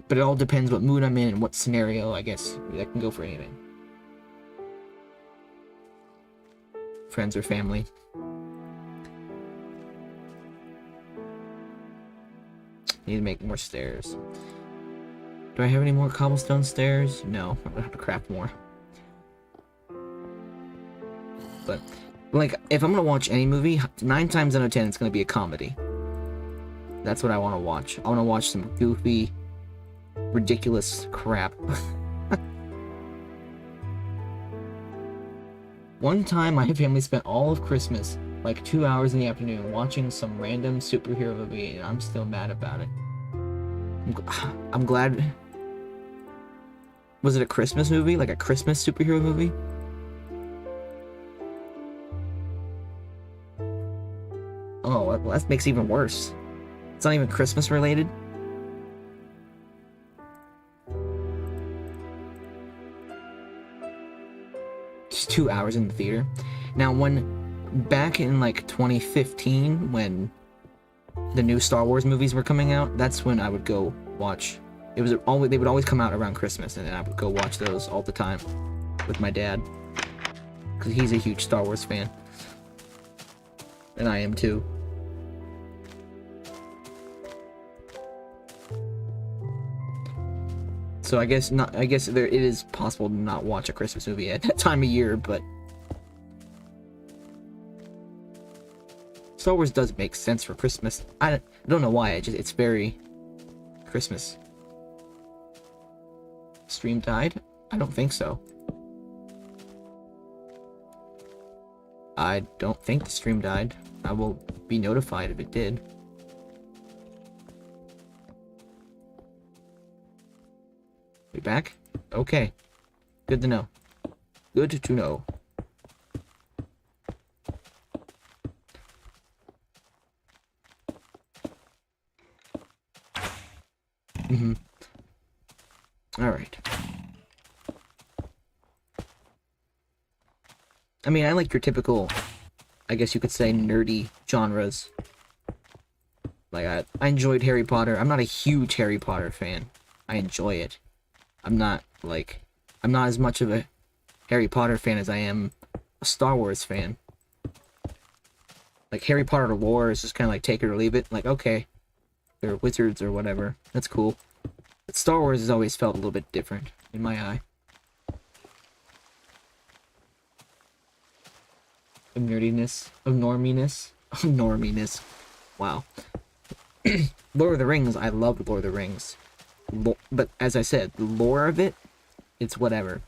But it all depends what mood I'm in and what scenario, I guess. That can go for anything. Friends or family. Need to make more stairs. Do I have any more cobblestone stairs? No, I'm gonna have to craft more. But, like, if I'm gonna watch any movie, 9 times out of 10 it's gonna be a comedy. That's what I want to watch. I want to watch some goofy, ridiculous crap. One time, my family spent all of Christmas, like 2 hours in the afternoon, watching some random superhero movie, and I'm still mad about it. I'm glad... Was it a Christmas movie? Like a Christmas superhero movie? Oh, well, that makes it even worse. It's not even Christmas related. Just 2 hours in the theater. Now, back in like 2015, when the new Star Wars movies were coming out, that's when I would go watch. They would always come out around Christmas, and then I would go watch those all the time with my dad, because he's a huge Star Wars fan, and I am too. So I guess it is possible to not watch a Christmas movie at that time of year, but Star Wars does make sense for Christmas. I don't know why, it's very Christmas. Stream died? I don't think so. I don't think the stream died. I will be notified if it did. We back? Okay. Good to know. Good to know. Alright. I mean, I like your typical, I guess you could say, nerdy genres. Like, I enjoyed Harry Potter. I'm not a huge Harry Potter fan. I enjoy it. I'm not as much of a Harry Potter fan as I am a Star Wars fan. Like, Harry Potter lore is just kind of like take it or leave it. Like, okay, they're wizards or whatever. That's cool. But Star Wars has always felt a little bit different in my eye. Of nerdiness. Of norminess. Of norminess. Wow. Lord of the Rings, I loved Lord of the Rings. But as I said, the lore of it, it's whatever.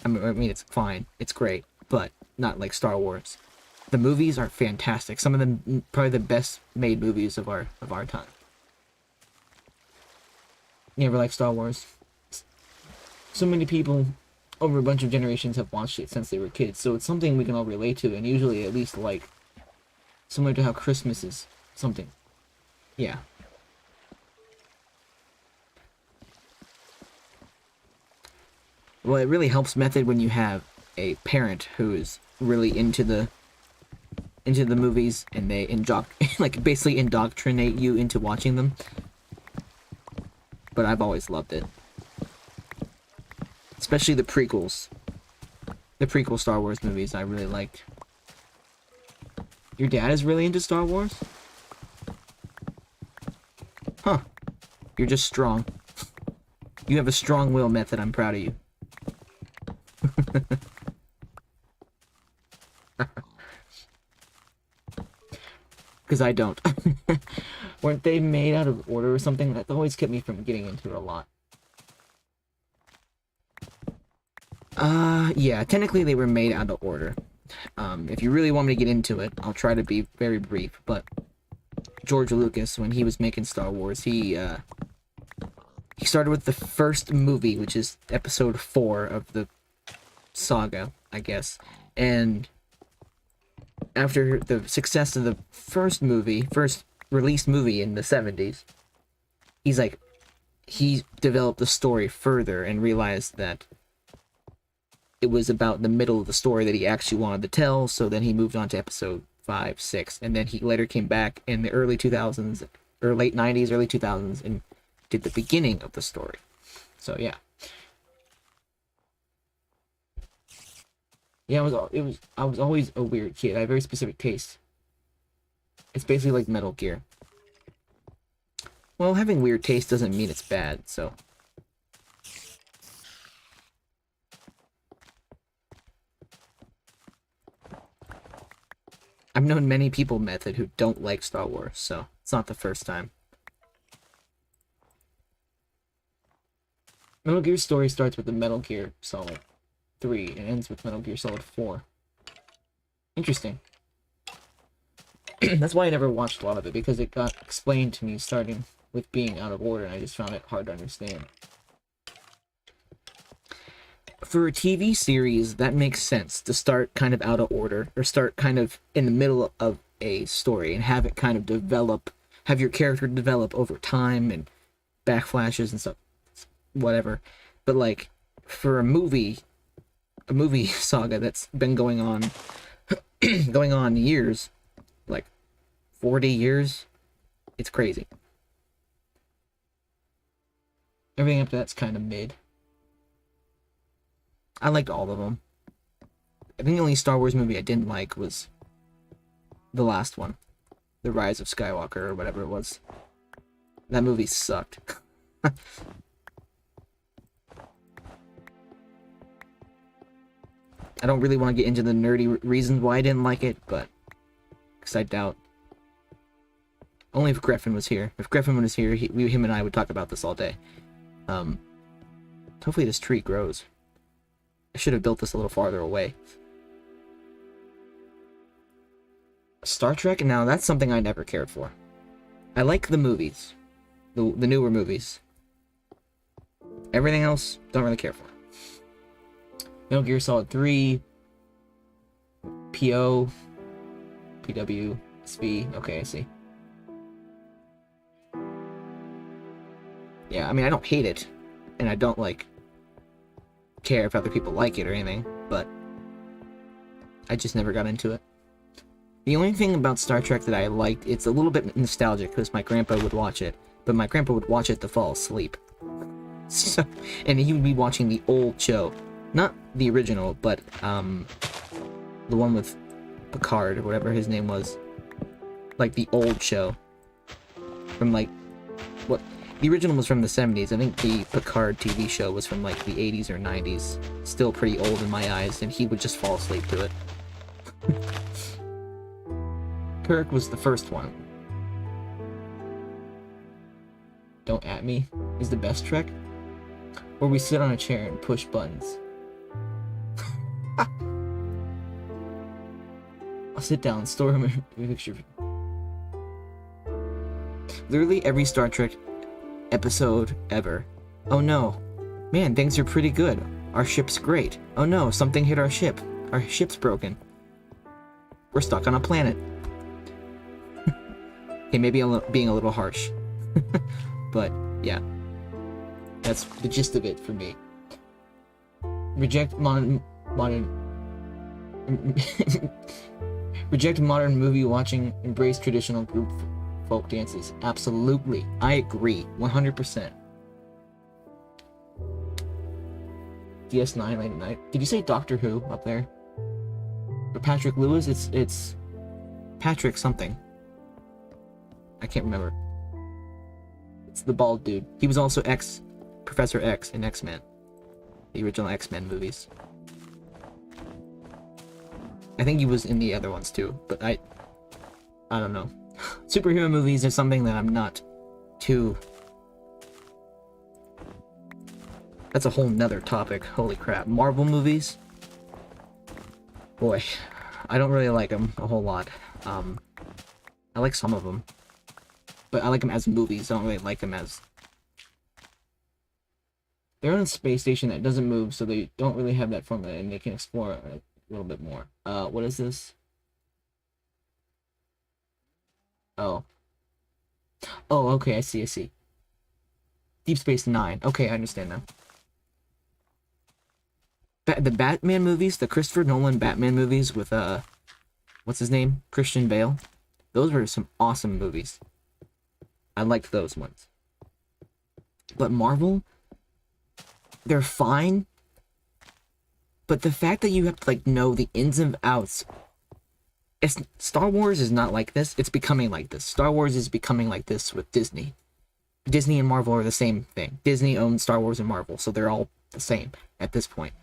I mean, it's fine. It's great. But not like Star Wars. The movies are fantastic. Some of them probably the best made movies of our time. You ever like Star Wars? So many people over a bunch of generations have watched it since they were kids, so it's something we can all relate to, and usually at least like. Similar to how Christmas is something Yeah. Well, it really helps method when you have a parent who is really into the movies and they like basically indoctrinate you into watching them. But I've always loved it. Especially the prequels. The prequel Star Wars movies I really liked. Your dad is really into Star Wars? Huh. You're just strong. You have a strong will, Method. I'm proud of you. Because I don't. Weren't they made out of order or something? That always kept me from getting into it a lot. Yeah, technically they were made out of order. If you really want me to get into it, I'll try to be very brief, but George Lucas, when he was making Star Wars, he started with the first movie, which is episode 4 of the saga, I guess, and after the success of the first released movie in the 70s, he developed the story further and realized that it was about the middle of the story that he actually wanted to tell, so then he moved on to episode 5, 6, and then he later came back in the early 2000s, or late 90s, early 2000s, and did the beginning of the story. So, yeah. Yeah, I was always a weird kid. I have very specific taste. It's basically like Metal Gear. Well, having weird taste doesn't mean it's bad, so... I've known many people, Method, who don't like Star Wars, so it's not the first time. Metal Gear's story starts with the Metal Gear Solid 3 and ends with Metal Gear Solid 4. Interesting. That's why I never watched a lot of it, because it got explained to me starting with being out of order, and I just found it hard to understand. For a TV series, that makes sense to start kind of out of order, or start kind of in the middle of a story and have it kind of develop, have your character develop over time and backflashes and stuff, whatever. But like for a movie saga that's been going on years, like 40 years, it's crazy. Everything up to that's kind of mid. I liked all of them. I think the only Star Wars movie I didn't like was the last one. The Rise of Skywalker, or whatever it was. That movie sucked. I don't really want to get into the nerdy reasons why I didn't like it, but... because I doubt... only if Griffin was here. If Griffin was here, him and I would talk about this all day. Hopefully this tree grows. I should have built this a little farther away. Star Trek? Now, that's something I never cared for. I like the movies. The newer movies. Everything else, don't really care for. Metal Gear Solid 3. PO. PW. SV. Okay, I see. Yeah, I mean, I don't hate it. And I don't, like... care if other people like it or anything, but I just never got into it. The only thing about Star Trek that I liked, it's a little bit nostalgic because my grandpa would watch it, but my grandpa would watch it to fall asleep. So, and he would be watching the old show, not the original, but the one with Picard or whatever his name was, like the old show from like what. The original was from the 70s. I think the Picard TV show was from like the 80s or 90s. Still pretty old in my eyes, and he would just fall asleep to it. Kirk was the first one. Don't At Me is the best Trek, where we sit on a chair and push buttons. I'll sit down, store him in a picture. Literally every Star Trek episode ever. Oh no. Man, things are pretty good. Our ship's great. Oh no, something hit our ship. Our ship's broken. We're stuck on a planet. Okay, maybe I'm being a little harsh. But, yeah. That's the gist of it for me. Reject modern reject modern movie watching, embrace traditional group folk dances. Absolutely. I agree. 100%. DS9 late at night. Did you say Doctor Who up there? Or Patrick Lewis? It's Patrick something. I can't remember. It's the bald dude. He was also Professor X in X-Men. The original X-Men movies. I think he was in the other ones too, but I don't know. Superhero movies are something that I'm not too... That's a whole nother topic. Holy crap. Marvel movies? Boy, I don't really like them a whole lot. I like some of them. But I like them as movies. I don't really like them as... They're on a space station that doesn't move, so they don't really have that formula, and they can explore a little bit more. What is this? Oh. Oh, okay, I see. Deep Space Nine. Okay, I understand now. The Batman movies, the Christopher Nolan Batman movies with, what's his name? Christian Bale. Those were some awesome movies. I liked those ones. But Marvel, they're fine. But the fact that you have to, like, know the ins and outs... Star Wars is not like this. It's becoming like this. Star Wars is becoming like this with Disney. Disney and Marvel are the same thing. Disney owns Star Wars and Marvel, so they're all the same at this point.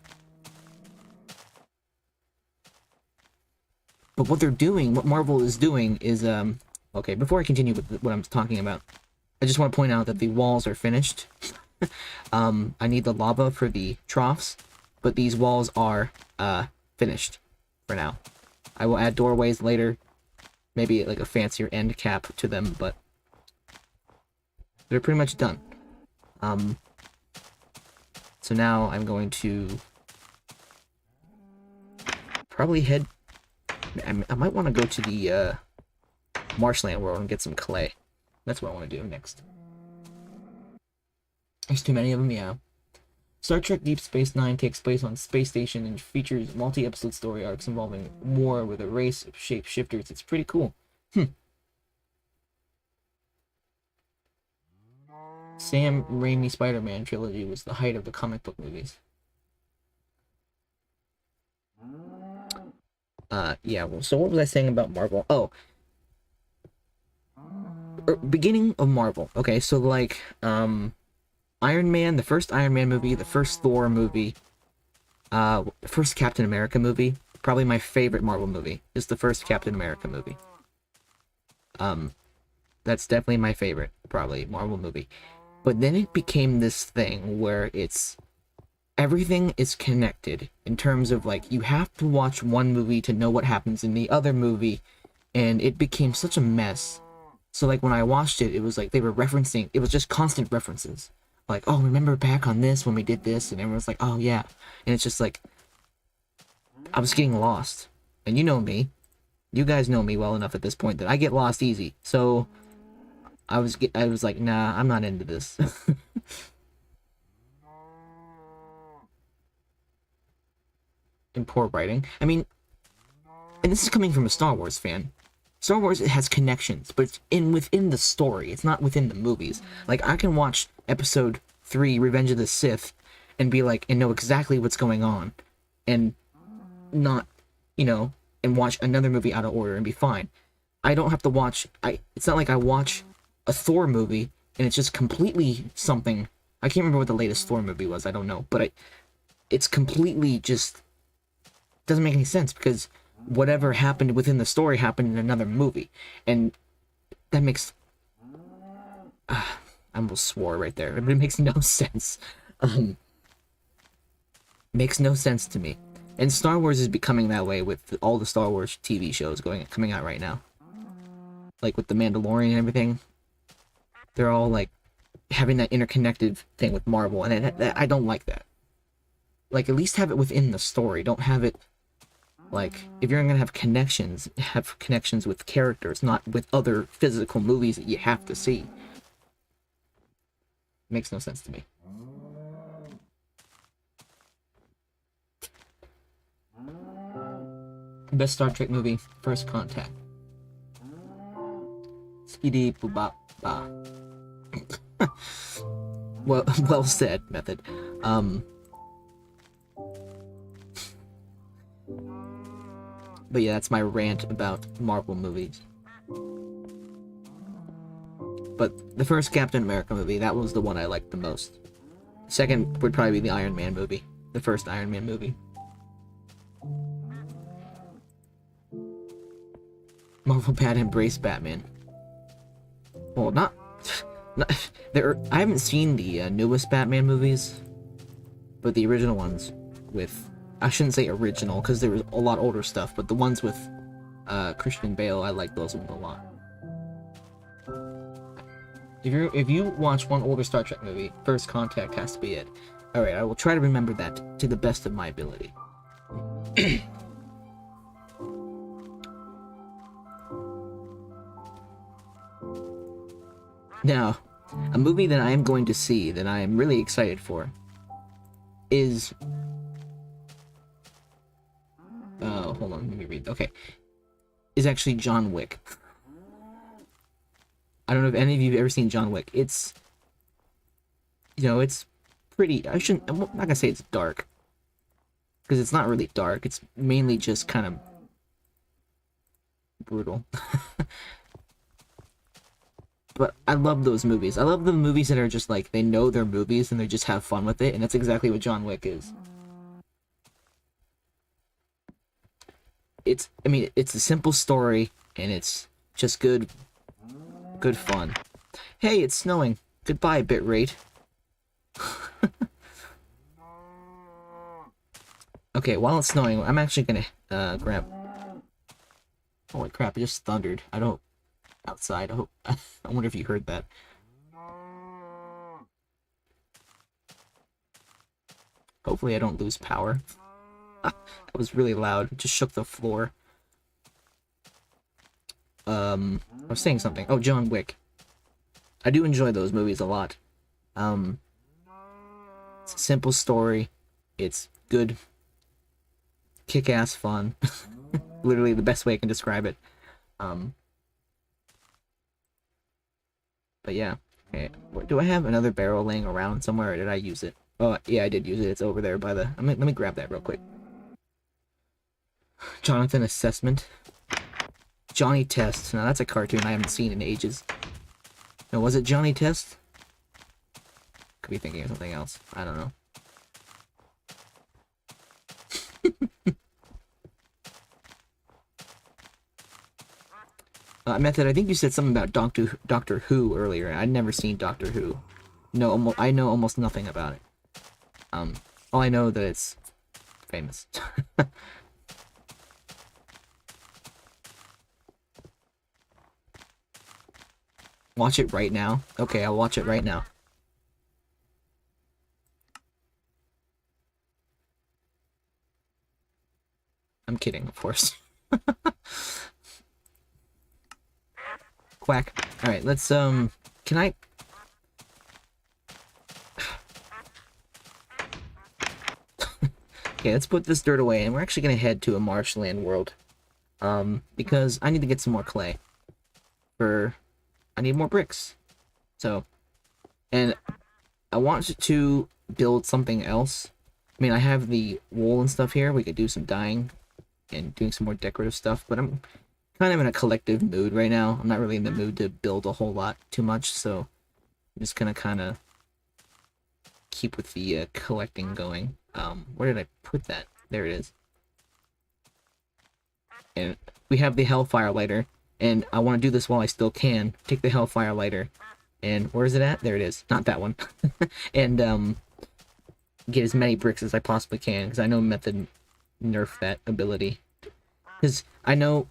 But what they're doing, what Marvel is doing is, okay, before I continue with what I'm talking about, I just want to point out that the walls are finished. I need the lava for the troughs, but these walls are, finished for now. I will add doorways later, maybe like a fancier end cap to them, but they're pretty much done. So now I'm going to probably head... I might want to go to the marshland world and get some clay. That's what I want to do next. There's too many of them, yeah. Star Trek Deep Space Nine takes place on a space station and features multi-episode story arcs involving war with a race of shapeshifters. It's pretty cool. Sam Raimi Spider-Man trilogy was the height of the comic book movies. Yeah, well, so what was I saying about Marvel? Oh. Beginning of Marvel. Okay, so like, Iron Man, the first Iron Man movie, the first Thor movie, the first Captain America movie, probably my favorite Marvel movie, is the first Captain America movie. That's definitely my favorite, probably, Marvel movie. But then it became this thing where everything is connected in terms of, like, you have to watch one movie to know what happens in the other movie, and it became such a mess. So, like, when I watched it, it was like they were referencing, it was just constant references. Like, oh, remember back on this when we did this? And everyone's like, oh, yeah. And it's just like, I was getting lost. And you know me. You guys know me well enough at this point that I get lost easy. So, I was like, nah, I'm not into this. And poor writing. I mean, and this is coming from a Star Wars fan. Star Wars, it has connections, but it's within the story. It's not within the movies. Like, I can watch Episode 3, Revenge of the Sith, and be like, and know exactly what's going on, and not, you know, and watch another movie out of order and be fine. I don't have to watch, it's not like I watch a Thor movie, and it's just completely something. I can't remember what the latest Thor movie was, I don't know, but it's completely just doesn't make any sense, because whatever happened within the story happened in another movie, and that makes I almost swore right there, but it makes no sense. Makes no sense to me. And Star Wars is becoming that way with all the Star Wars TV shows coming out right now, like with the Mandalorian and everything. They're all like having that interconnected thing with Marvel, and I don't like that. Like, at least have it within the story. Don't have it Like, if you're gonna have connections with characters, not with other physical movies that you have to see. Makes no sense to me. Best Star Trek movie, First Contact. Skiddy boobop ba. Well said, Method. But yeah, that's my rant about Marvel movies. But the first Captain America movie, that was the one I liked the most. Second would probably be the Iron Man movie. The first Iron Man movie. Marvel Bad embrace Batman. Well, not there. I haven't seen the newest Batman movies, but the original ones with, I shouldn't say original because there was a lot older stuff, but the ones with Christian Bale, I like those ones a lot. If you watch one older Star Trek movie, First Contact has to be it. All right, I will try to remember that to the best of my ability. Now, a movie that I am going to see that I am really excited for is... hold on, let me read. Okay. Is actually John Wick. I don't know if any of you have ever seen John Wick. It's... You know, it's pretty... I'm not gonna say it's dark. Because it's not really dark. It's mainly just kind of... brutal. But I love those movies. I love the movies that are just like, they know their movies and they just have fun with it, and that's exactly what John Wick is. I mean, it's a simple story, and it's just good fun. Hey, it's snowing. Goodbye, bitrate. Okay, while it's snowing, I'm actually gonna, grab... Holy crap, it just thundered. Outside. I hope. I wonder if you heard that. Hopefully I don't lose power. That was really loud. It just shook the floor. I was saying something. Oh, John Wick. I do enjoy those movies a lot. It's a simple story. It's good, kick-ass fun. Literally the best way I can describe it. But yeah, okay. Do I have another barrel laying around somewhere, or did I use it? Oh, yeah, I did use it. It's over there by the... Let me grab that real quick. Jonathan Assessment. Johnny Test. Now, that's a cartoon I haven't seen in ages. No, was it Johnny Test? Could be thinking of something else. I don't know. Method, I think you said something about Doctor Who earlier. I'd never seen Doctor Who. No, I know almost nothing about it. All I know that it's famous. Watch it right now? Okay, I'll watch it right now. I'm kidding, of course. Quack. Alright, let's, can I... Okay, let's put this dirt away, and we're actually gonna head to a marshland world. Because I need to get some more clay. I need more bricks. So, and I want to build something else. I mean, I have the wool and stuff here. We could do some dyeing and doing some more decorative stuff, but I'm kind of in a collective mood right now. I'm not really in the mood to build a whole lot too much, so I'm just gonna kind of keep with the collecting going. Where did I put that? There it is. And we have the Hellfire Lighter, and I want to do this while I still can. Take the Hellfire Lighter, and where is it at? There it is. Not that one. And get as many bricks as I possibly can, because I know Method nerfed that ability. Because I know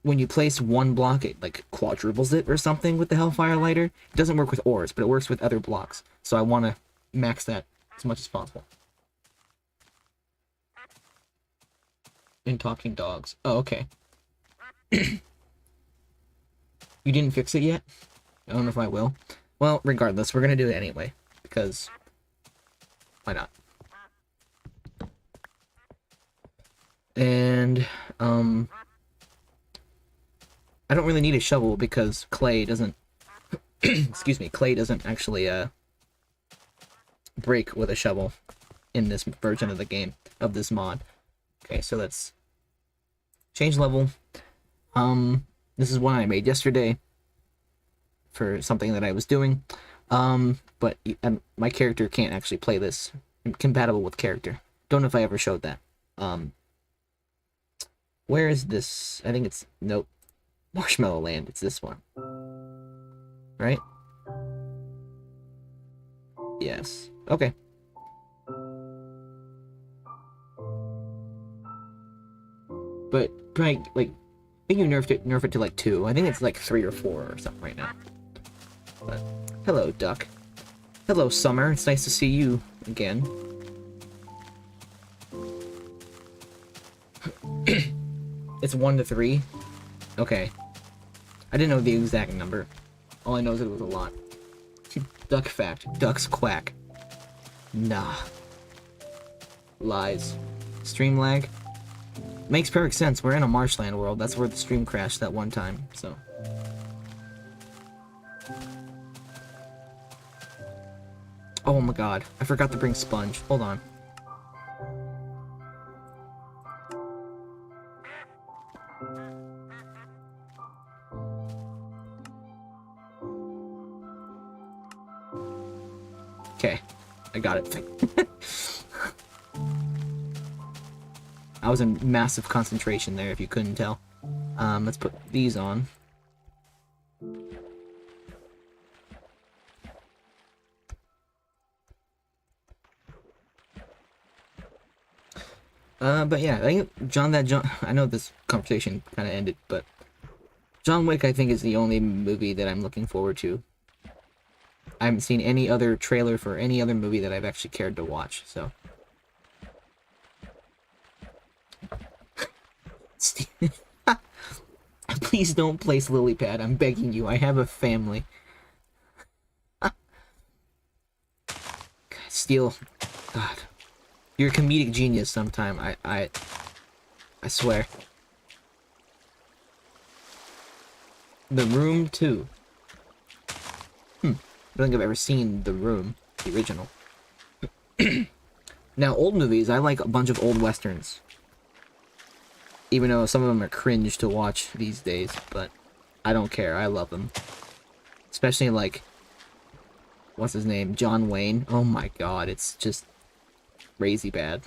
when you place one block, it like quadruples it or something with the Hellfire Lighter. It doesn't work with ores, but it works with other blocks. So I want to max that as much as possible. and talking dogs. Oh, okay. You didn't fix it yet? I don't know if I will. Well, regardless, we're gonna do it anyway. Because... why not? And, I don't really need a shovel because clay doesn't... excuse me, clay doesn't actually, break with a shovel in this version of the game, of this mod. Okay, so let's change level. This is one I made yesterday for something that I was doing. But my character can't actually play this. I'm compatible with character. Don't know if I ever showed that. Where is this? I think it's, nope. Marshmallow Land, it's this one. Right? Yes. Okay. But probably, like, I think you nerf it to like 2. I think it's like 3 or 4 or something right now. But hello, duck. Hello, Summer. It's nice to see you again. It's 1 to 3. Okay. I didn't know the exact number. All I know is it was a lot. Duck fact. Ducks quack. Nah. Lies. Stream lag. Makes perfect sense. We're in a marshland world. That's where the stream crashed that one time, so. Oh my god. I forgot to bring sponge. Hold on. Okay. I got it. I was in massive concentration there, if you couldn't tell. Let's put these on. But yeah, I think I know this conversation kind of ended, but John Wick, I think, is the only movie that I'm looking forward to. I haven't seen any other trailer for any other movie that I've actually cared to watch, so. Please don't place lily pad. I'm begging you. I have a family. God, Steel. God. You're a comedic genius sometime. I swear. The Room 2. I don't think I've ever seen The Room, the original. Now, old movies, I like a bunch of old westerns. Even though some of them are cringe to watch these days, but I don't care. I love them. Especially like, what's his name? John Wayne. Oh my god, it's just crazy bad.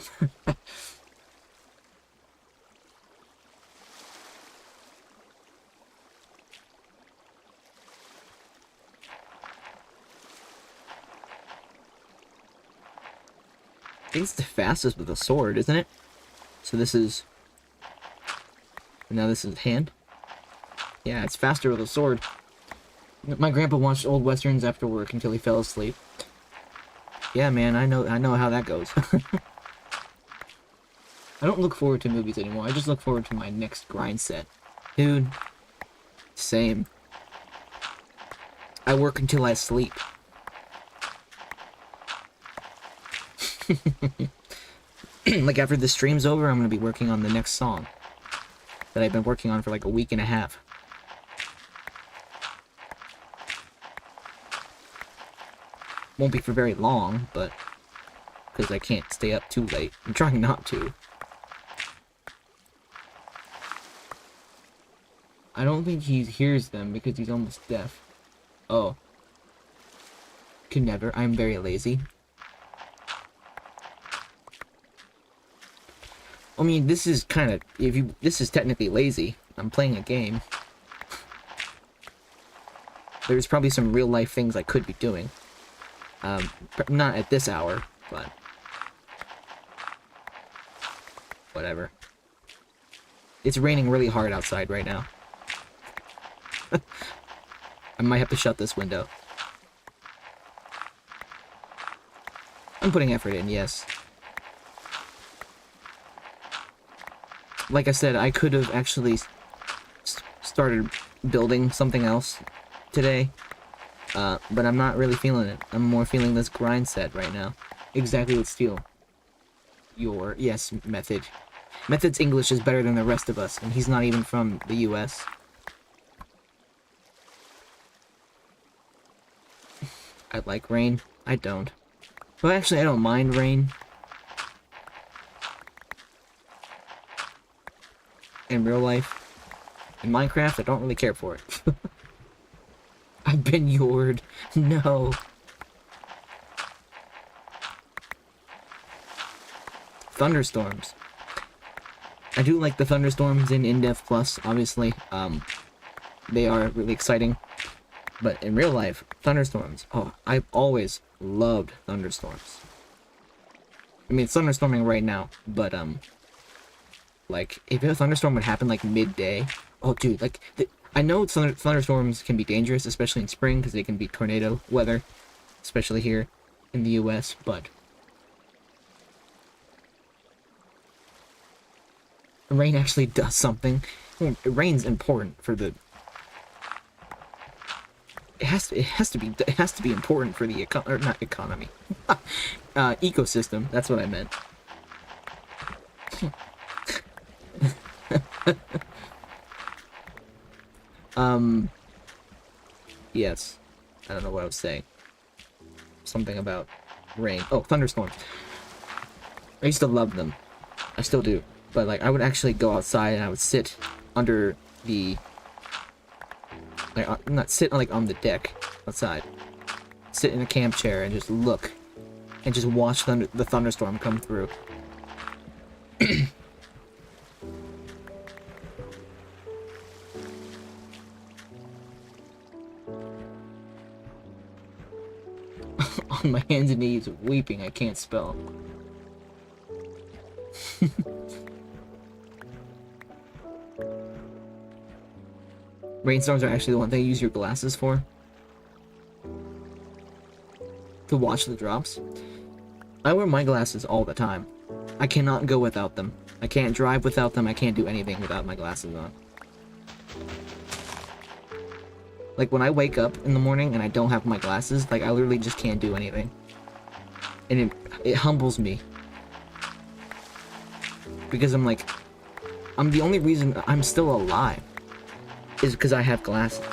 I think it's the fastest with a sword, isn't it? So this is... now this is hand. Yeah, it's faster with a sword. My grandpa watched old westerns after work until he fell asleep. Yeah, man, I know how that goes. I don't look forward to movies anymore. I just look forward to my next grind set. Dude, same. I work until I sleep. Like after the stream's over, I'm gonna be working on the next song that I've been working on for like a week and a half. Won't be for very long, but because I can't stay up too late. I'm trying not to. I don't think he hears them because he's almost deaf. Oh. Could never. I'm very lazy. I mean, this is kind of, this is technically lazy. I'm playing a game. There's probably some real life things I could be doing. Not at this hour, but whatever. It's raining really hard outside right now. I might have to shut this window. I'm putting effort in, yes. like I said, I could have actually started building something else today, but I'm not really feeling it. I'm more feeling this grind set right now. Exactly what steel. Yes, Method. Method's English is better than the rest of us, and he's not even from the US. I like rain. I don't. Well, actually, I don't mind rain. In real life. In Minecraft, I don't really care for it. I've been yored. No. Thunderstorms. I do like the thunderstorms in Indev Plus, obviously. They are really exciting. But in real life, thunderstorms. Oh, I've always loved thunderstorms. I mean, it's thunderstorming right now, but, like, if a thunderstorm would happen, like, midday... Oh, dude, like, I know thunderstorms can be dangerous, especially in spring, because they can be tornado weather, especially here in the US, but... rain actually does something. Rain's important for the... It has to be important for the economy. Ecosystem. That's what I meant. Yes. I don't know what I was saying. Something about rain. Oh, thunderstorms. I used to love them. I still do. But, like, I would actually go outside and I would sit under the... like, not sit, like, on the deck outside. Sit in a camp chair and just look. And just watch the thunderstorm come through. On my hands and knees, weeping, I can't spell. Rainstorms are actually the one thing you use your glasses for. To watch the drops. I wear my glasses all the time. I cannot go without them. I can't drive without them. I can't do anything without my glasses on. Like, when I wake up in the morning and I don't have my glasses, like, I literally just can't do anything. And it humbles me. Because I'm like, the only reason I'm still alive is because I have glasses.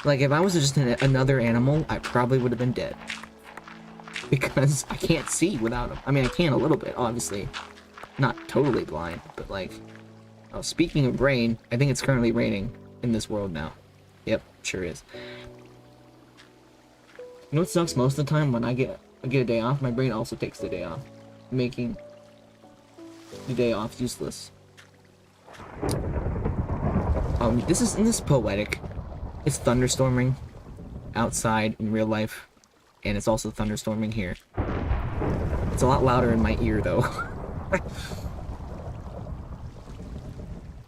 Like, if I was just another animal, I probably would have been dead. Because I can't see without them. I mean, I can a little bit, obviously. Not totally blind, but like... Oh, speaking of rain, I think it's currently raining in this world now. Yep, sure is. You know what sucks most of the time? When I get a day off, my brain also takes the day off. Making the day off useless. This is poetic. It's thunderstorming outside in real life, and it's also thunderstorming here. It's a lot louder in my ear, though.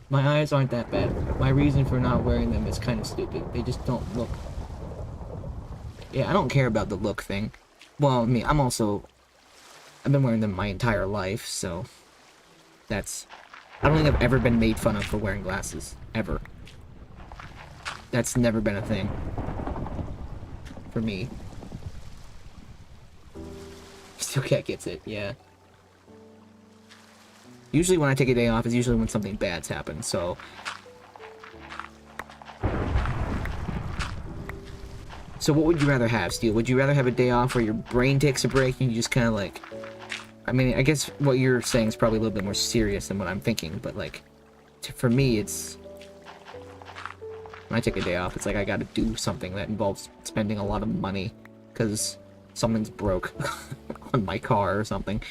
My eyes aren't that bad. My reason for not wearing them is kind of stupid. They just don't look... Yeah, I don't care about the look thing. Well, I mean, I've been wearing them my entire life, so... That's... I don't think I've ever been made fun of for wearing glasses. Ever. That's never been a thing. For me. Still Cat gets it, yeah. Usually when I take a day off is usually when something bad's happened, so... So what would you rather have, Steel? Would you rather have a day off where your brain takes a break and you just kind of like... I mean, I guess what you're saying is probably a little bit more serious than what I'm thinking, but like... For me, it's... When I take a day off, it's like I gotta do something that involves spending a lot of money, because something's broke on my car or something.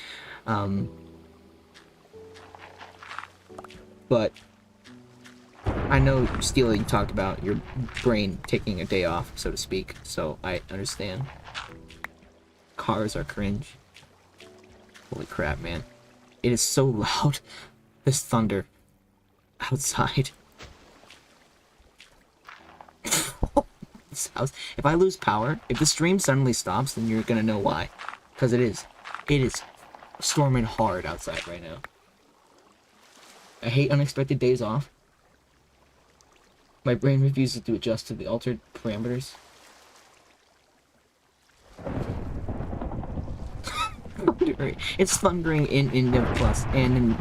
But I know, Steel, you talked about your brain taking a day off, so to speak, so I understand. Cars are cringe. Holy crap, man. It is so loud. This thunder outside. This house. If I lose power, if the stream suddenly stops, then you're gonna know why. Because it is storming hard outside right now. I hate unexpected days off. My brain refuses to adjust to the altered parameters. It's thundering in Indev Plus, and in,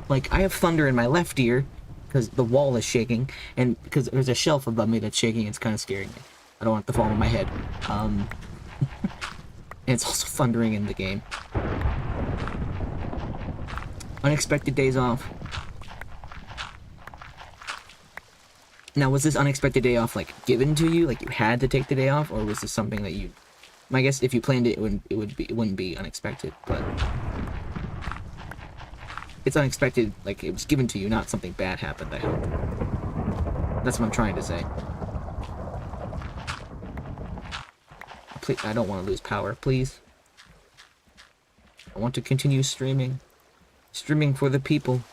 like, I have thunder in my left ear, because the wall is shaking, and because there's a shelf above me that's shaking, it's kind of scaring me. I don't want it to fall on my head. And it's also thundering in the game. Unexpected days off. Now, was this unexpected day off, like, given to you? Like, you had to take the day off? Or was this something that you... I guess if you planned it, it wouldn't be unexpected, but... It's unexpected, like, it was given to you, not something bad happened, I hope. That's what I'm trying to say. Please, I don't want to lose power, please. I want to continue streaming. Streaming for the people.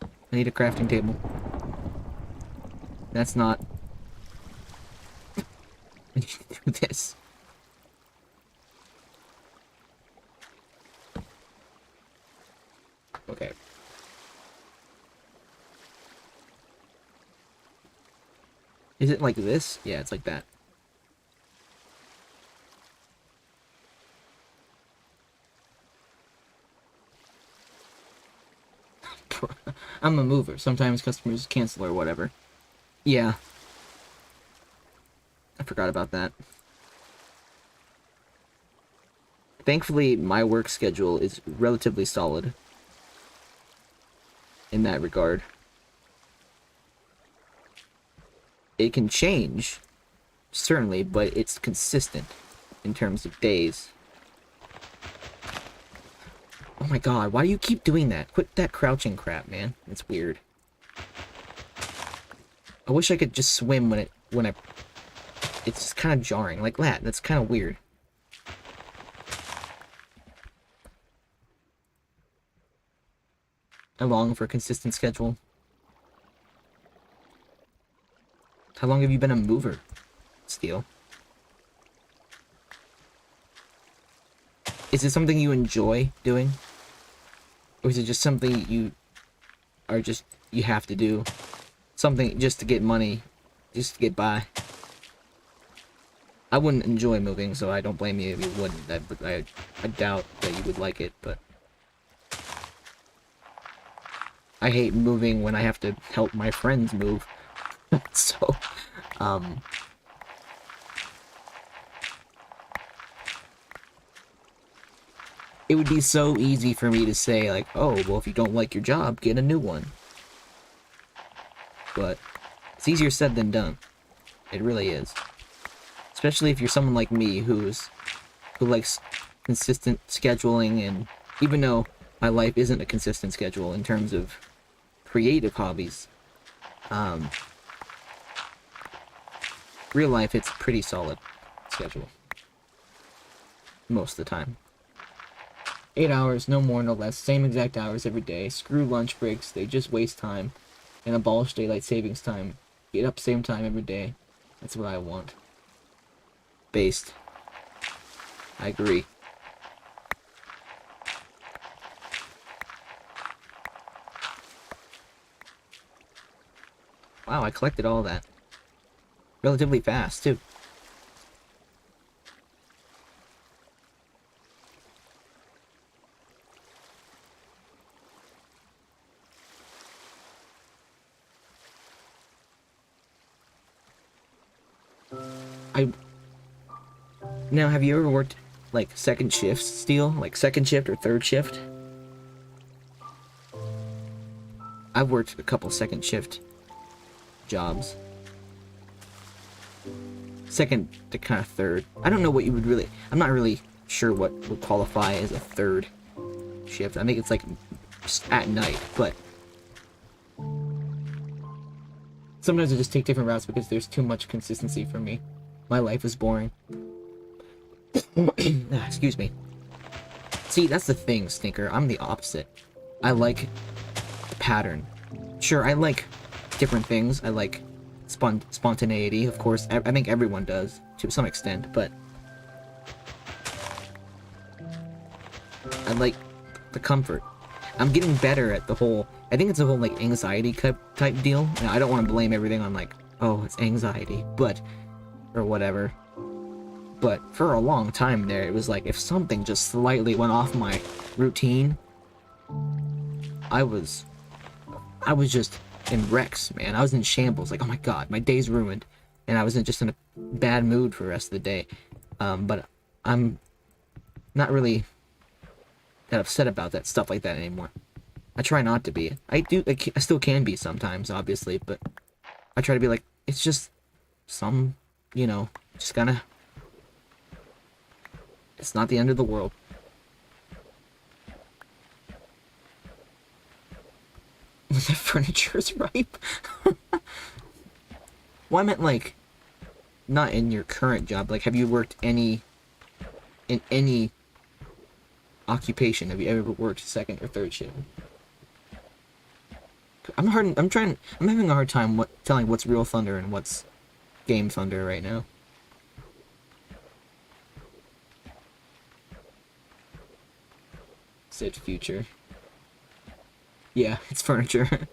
I need a crafting table. That's not... I need to do this. Okay. Is it like this? Yeah, it's like that. I'm a mover. Sometimes customers cancel or whatever. Yeah. I forgot about that. Thankfully, my work schedule is relatively solid in that regard. It can change, certainly, but it's consistent in terms of days. Oh my god, why do you keep doing that? Quit that crouching crap, man. It's weird. I wish I could just swim when I... It's just kind of jarring, like that. That's kind of weird. I long for a consistent schedule. How long have you been a mover, Steel? Is it something you enjoy doing? Or is it just something you have to do? Something just to get money, just to get by? I wouldn't enjoy moving, so I don't blame you if you wouldn't. I doubt that you would like it, but... I hate moving when I have to help my friends move. So, it would be so easy for me to say, like, oh, well, if you don't like your job, get a new one. But it's easier said than done. It really is. Especially if you're someone like me who likes consistent scheduling, and even though my life isn't a consistent schedule in terms of creative hobbies, real life, it's a pretty solid schedule. Most of the time. 8 hours, no more, no less. Same exact hours every day. Screw lunch breaks, they just waste time. And abolish daylight savings time. Get up same time every day. That's what I want. Based. I agree. Wow, I collected all that. Relatively fast, too. Now, have you ever worked, like, second shifts, Steel? Like, second shift or third shift? I've worked a couple second shift jobs. Second to kind of third. I don't know what you would really... I'm not really sure what would qualify as a third shift. I think it's, like, at night, but... Sometimes I just take different routes because there's too much consistency for me. My life is boring. Excuse me. See, that's the thing, Stinker. I'm the opposite. I like the pattern. Sure, I like different things. I like spontaneity, of course. I think everyone does, to some extent, but... I like the comfort. I'm getting better at the whole, I think it's a whole, like, anxiety type deal. Now, I don't want to blame everything on, like, oh, it's anxiety, but, or whatever. But for a long time there, it was like, if something just slightly went off my routine, I was just in wrecks, man. I was in shambles, like, oh my god, my day's ruined. And I was just in a bad mood for the rest of the day. But I'm not really that upset about that stuff like that anymore. I try not to be. I still can be sometimes, obviously, but I try to be like, it's just some, you know, just gonna, it's not the end of the world. The furniture's ripe? Well, I meant, like, not in your current job. Like, have you worked in any occupation? Have you ever worked second or third shift? I'm having a hard time telling what's real thunder and what's game thunder right now. Said future. Yeah, it's furniture.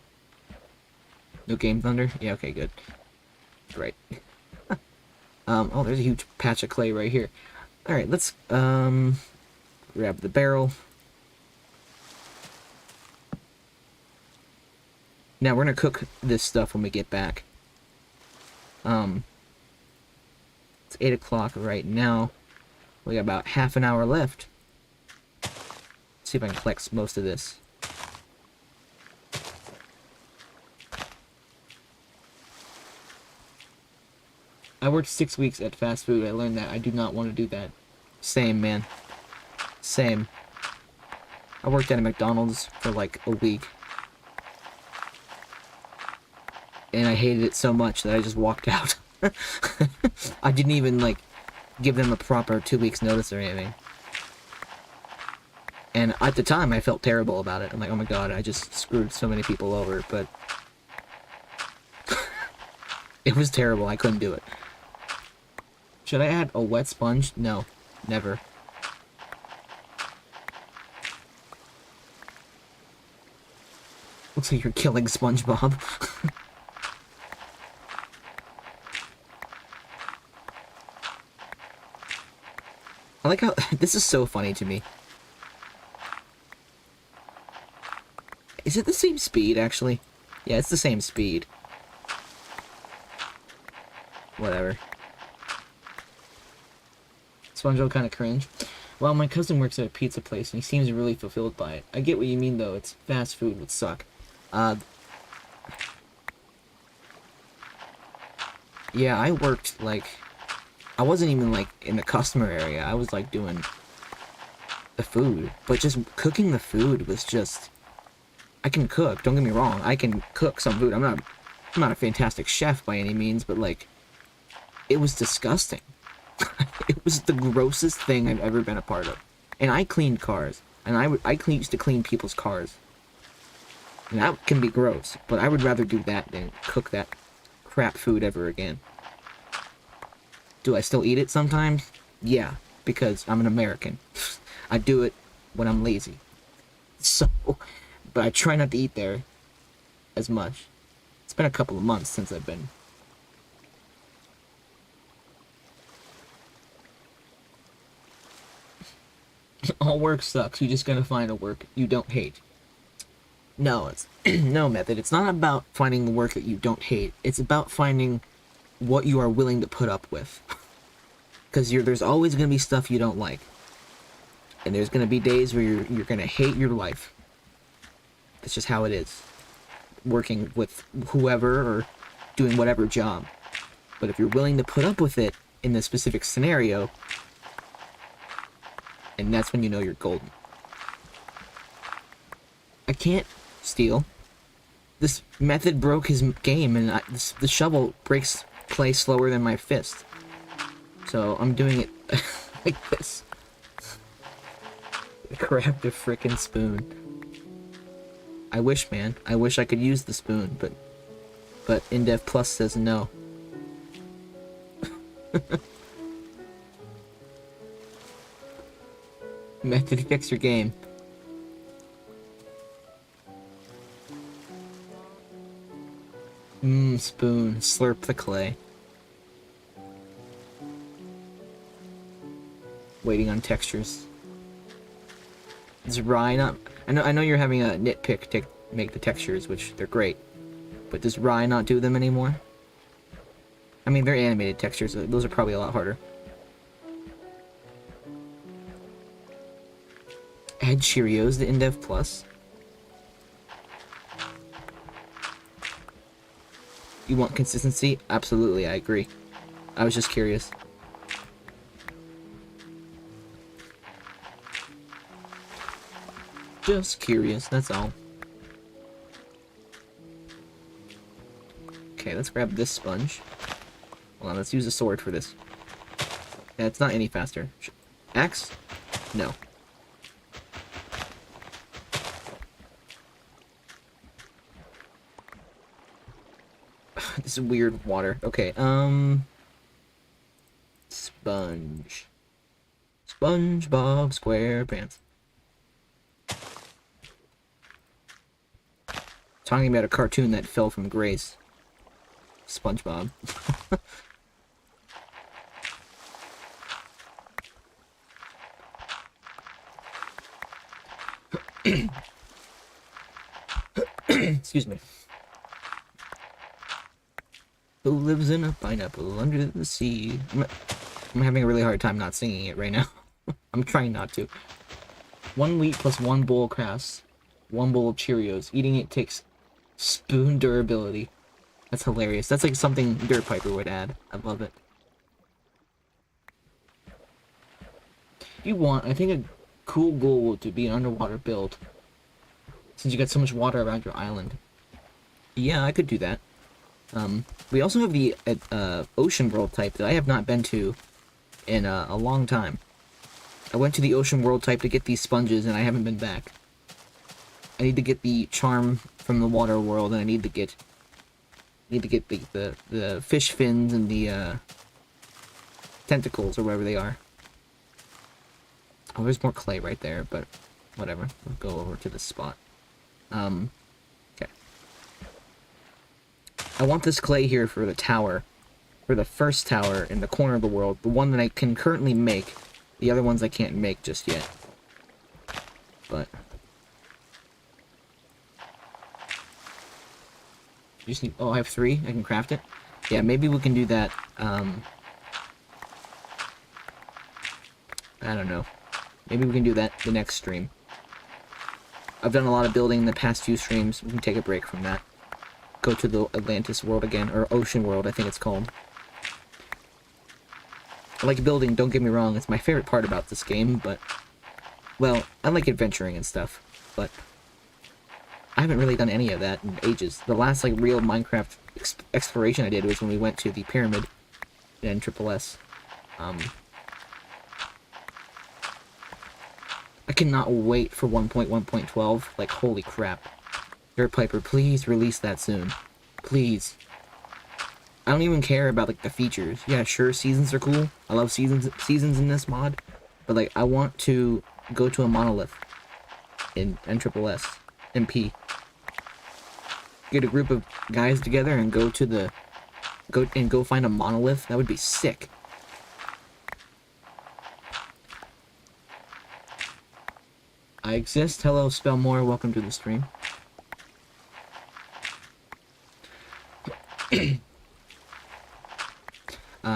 No game thunder? Yeah, okay, good. Right. Oh, there's a huge patch of clay right here. Alright, let's, grab the barrel. Now, we're gonna cook this stuff when we get back. It's 8 o'clock right now. We got about half an hour left. Let's see if I can collect most of this. I worked 6 weeks at fast food. I learned that I do not want to do that. Same, man. Same. I worked at a McDonald's for like a week. And I hated it so much that I just walked out. I didn't even, like, give them a proper 2 weeks notice or anything. And at the time, I felt terrible about it. I'm like, oh my god, I just screwed so many people over, but... it was terrible. I couldn't do it. Should I add a wet sponge? No. Never. Looks like you're killing SpongeBob. I like how... this is so funny to me. Is it the same speed, actually? Yeah, it's the same speed. Whatever. SpongeBob kind of cringe. Well, my cousin works at a pizza place, and he seems really fulfilled by it. I get what you mean, though. It's fast food would suck. Yeah, I worked, like... I wasn't even, like, in the customer area. I was, like, doing the food. But just cooking the food was just... I can cook, don't get me wrong. I can cook some food. I'm not a fantastic chef by any means, but, like... it was disgusting. It was the grossest thing I've ever been a part of. And I cleaned cars. And I used to clean people's cars. And that can be gross. But I would rather do that than cook that crap food ever again. Do I still eat it sometimes? Yeah. Because I'm an American. I do it when I'm lazy. So, but I try not to eat there as much. It's been a couple of months since I've been. All work sucks. You just gotta find a work you don't hate. No, it's no method. It's not about finding the work that you don't hate. It's about finding what you are willing to put up with. Because there's always gonna be stuff you don't like, and there's gonna be days where you're gonna hate your life. That's just how it is. Working with whoever or doing whatever job. But if you're willing to put up with it in this specific scenario, and that's when you know you're golden. I can't steal. This method broke his game, and the shovel breaks clay slower than my fist. So I'm doing it like this. Grabbed a frickin' spoon. I wish, man. I wish I could use the spoon, but Indev Plus says no. Method, fix your game. Spoon. Slurp the clay. Waiting on textures. Is rye not... I know you're having a nitpick to make the textures, which they're great. But does rye not do them anymore? I mean, they're animated textures, so those are probably a lot harder. Add Cheerios to Indev Plus? You want consistency? Absolutely, I agree. I was just curious. Just curious, that's all. Okay, let's grab this sponge. Hold on, let's use a sword for this. Yeah, it's not any faster. Axe? No. This is weird water. Okay, Sponge. SpongeBob SquarePants. Talking about a cartoon that fell from grace. SpongeBob. Excuse me. Who lives in a pineapple under the sea? I'm having a really hard time not singing it right now. I'm trying not to. 1 wheat plus 1 bowl of crafts. 1 bowl of Cheerios. Eating it takes spoon durability. That's hilarious. That's like something Dirt Piper would add. I love it. You want, I think a cool goal would be an underwater build. Since you got so much water around your island. Yeah, I could do that. We also have the ocean world type that I have not been to in a long time. I went to the ocean world type to get these sponges and I haven't been back. I need to get the charm from the water world and I need to get the fish fins and the tentacles or whatever they are. Oh, there's more clay right there, but whatever. We'll go over to this spot. Okay. I want this clay here for the tower. For the first tower in the corner of the world. The one that I can currently make. The other ones I can't make just yet. But... you just need... oh, I have 3? I can craft it? Yeah, maybe we can do that. I don't know. Maybe we can do that the next stream. I've done a lot of building in the past few streams. We can take a break from that. Go to the Atlantis world again, or Ocean World, I think it's called. I like building, don't get me wrong, it's my favorite part about this game, but... well, I like adventuring and stuff, but... I haven't really done any of that in ages. The last, like, real Minecraft exploration I did was when we went to the pyramid in SSS. I cannot wait for 1.1.12. Like, holy crap. Dirt Piper, please release that soon. Please. I don't even care about, like, the features. Yeah, sure, seasons are cool. I love seasons in this mod. But, like, I want to go to a monolith in SSS. MP. Get a group of guys together and go to the... go find a monolith. That would be sick. I exist. Hello, Spellmore. Welcome to the stream.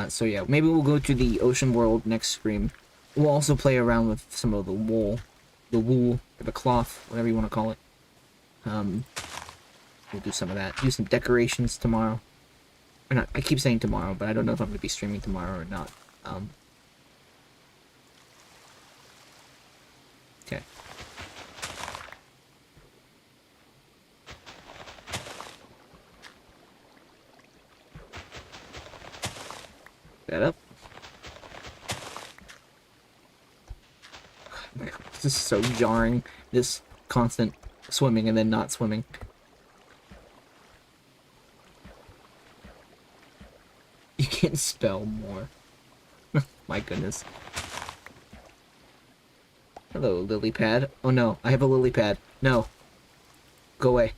So yeah, maybe we'll go to the ocean world next stream. We'll also play around with some of the wool, or the cloth, whatever you want to call it. We'll do some of that. Do some decorations tomorrow. Or not, I keep saying tomorrow, but I don't know if I'm going to be streaming tomorrow or not. Okay. That up. This is so jarring. This constant swimming and then not swimming. You can't spell more. My goodness. Hello, lily pad. Oh no, I have a lily pad. No. Go away.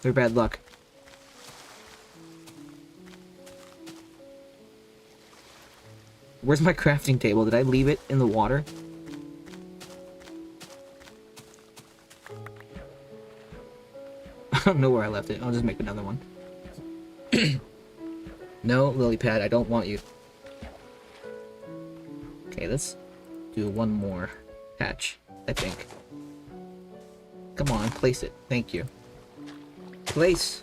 They're bad luck. Where's my crafting table? Did I leave it in the water? I don't know where I left it. I'll just make another one. No, lily pad, I don't want you. Okay, let's do one more hatch, I think. Come on, place it. Thank you. Place.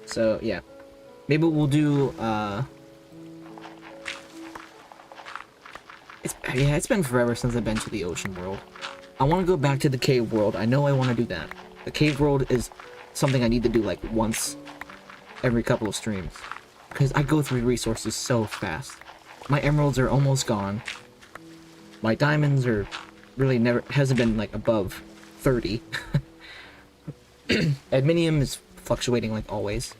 So, yeah. Maybe we'll do, it's been forever since I've been to the ocean world. I want to go back to the cave world. I know I want to do that. The cave world is something I need to do, like, once every couple of streams. Because I go through resources so fast. My emeralds are almost gone. My diamonds are really hasn't been, like, above 30. Adminium is fluctuating, like, always.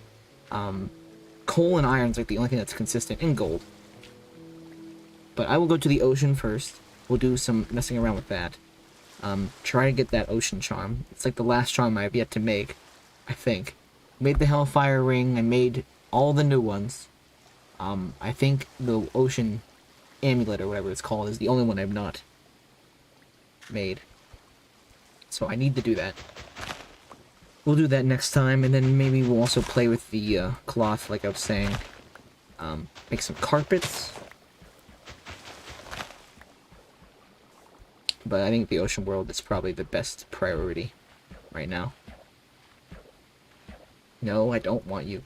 Coal and iron's, like, the only thing that's consistent, and gold. But I will go to the ocean first. We'll do some messing around with that. Try to get that ocean charm. It's like the last charm I have yet to make, I think. Made the Hellfire Ring, I made all the new ones. I think the ocean amulet, or whatever it's called, is the only one I've not made. So I need to do that. We'll do that next time, and then maybe we'll also play with the cloth, like I was saying. Make some carpets. But I think the ocean world is probably the best priority right now. No, I don't want you.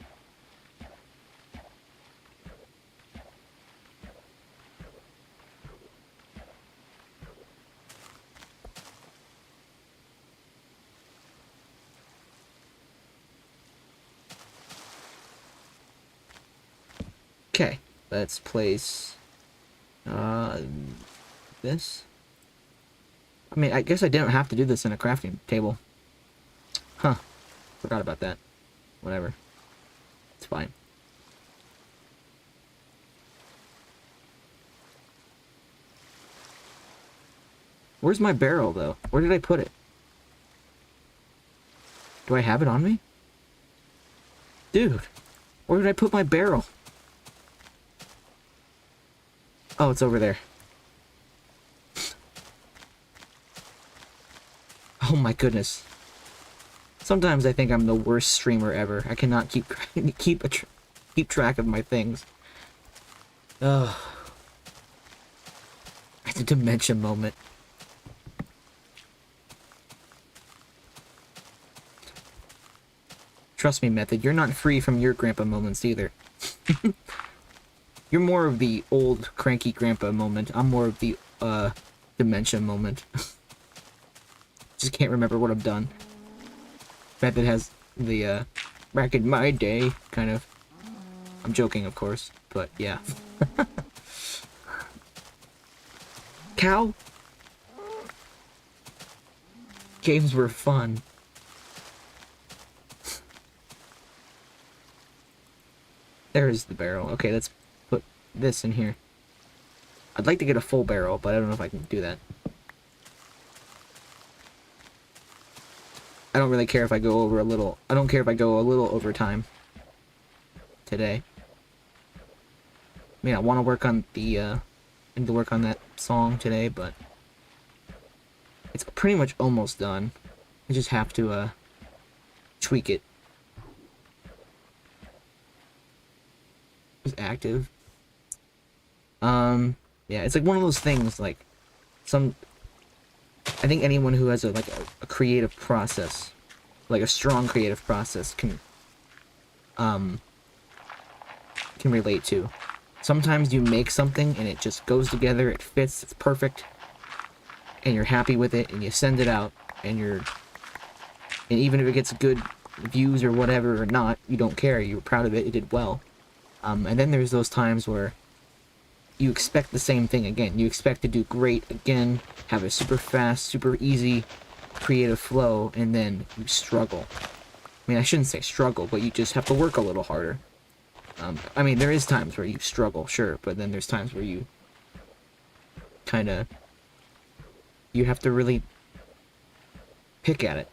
Okay, let's place this. I mean, I guess I didn't have to do this in a crafting table. Huh. Forgot about that. Whatever. It's fine. Where's my barrel, though? Where did I put it? Do I have it on me? Dude, where did I put my barrel? Oh, it's over there. Oh my goodness. Sometimes I think I'm the worst streamer ever. I cannot keep track of my things. Ugh. It's a dementia moment. Trust me, Method, you're not free from your grandpa moments either. You're more of the old cranky grandpa moment. I'm more of the dementia moment. Just can't remember what I've done. Method has the back in my day kind of. I'm joking, of course, but yeah. Cow? Games were fun. There's the barrel. Okay, let's put this in here. I'd like to get a full barrel, but I don't know if I can do that. I don't really care if I go over a little. I don't care if I go a little over time today. I mean, I want to work on the, I need to work on that song today, but it's pretty much almost done. I just have to, tweak it. It's active. Yeah, it's like one of those things, like, I think anyone who has a creative process, like a strong creative process, can relate to. Sometimes you make something and it just goes together, it fits, it's perfect, and you're happy with it, and you send it out, and even if it gets good views or whatever or not, you don't care, you're proud of it, it did well. And then there's those times where you expect the same thing again. You expect to do great again, have a super fast, super easy creative flow, and then you struggle. I mean, I shouldn't say struggle, but you just have to work a little harder. I mean, there is times where you struggle, sure, but then there's times where you kind of... You have to really pick at it.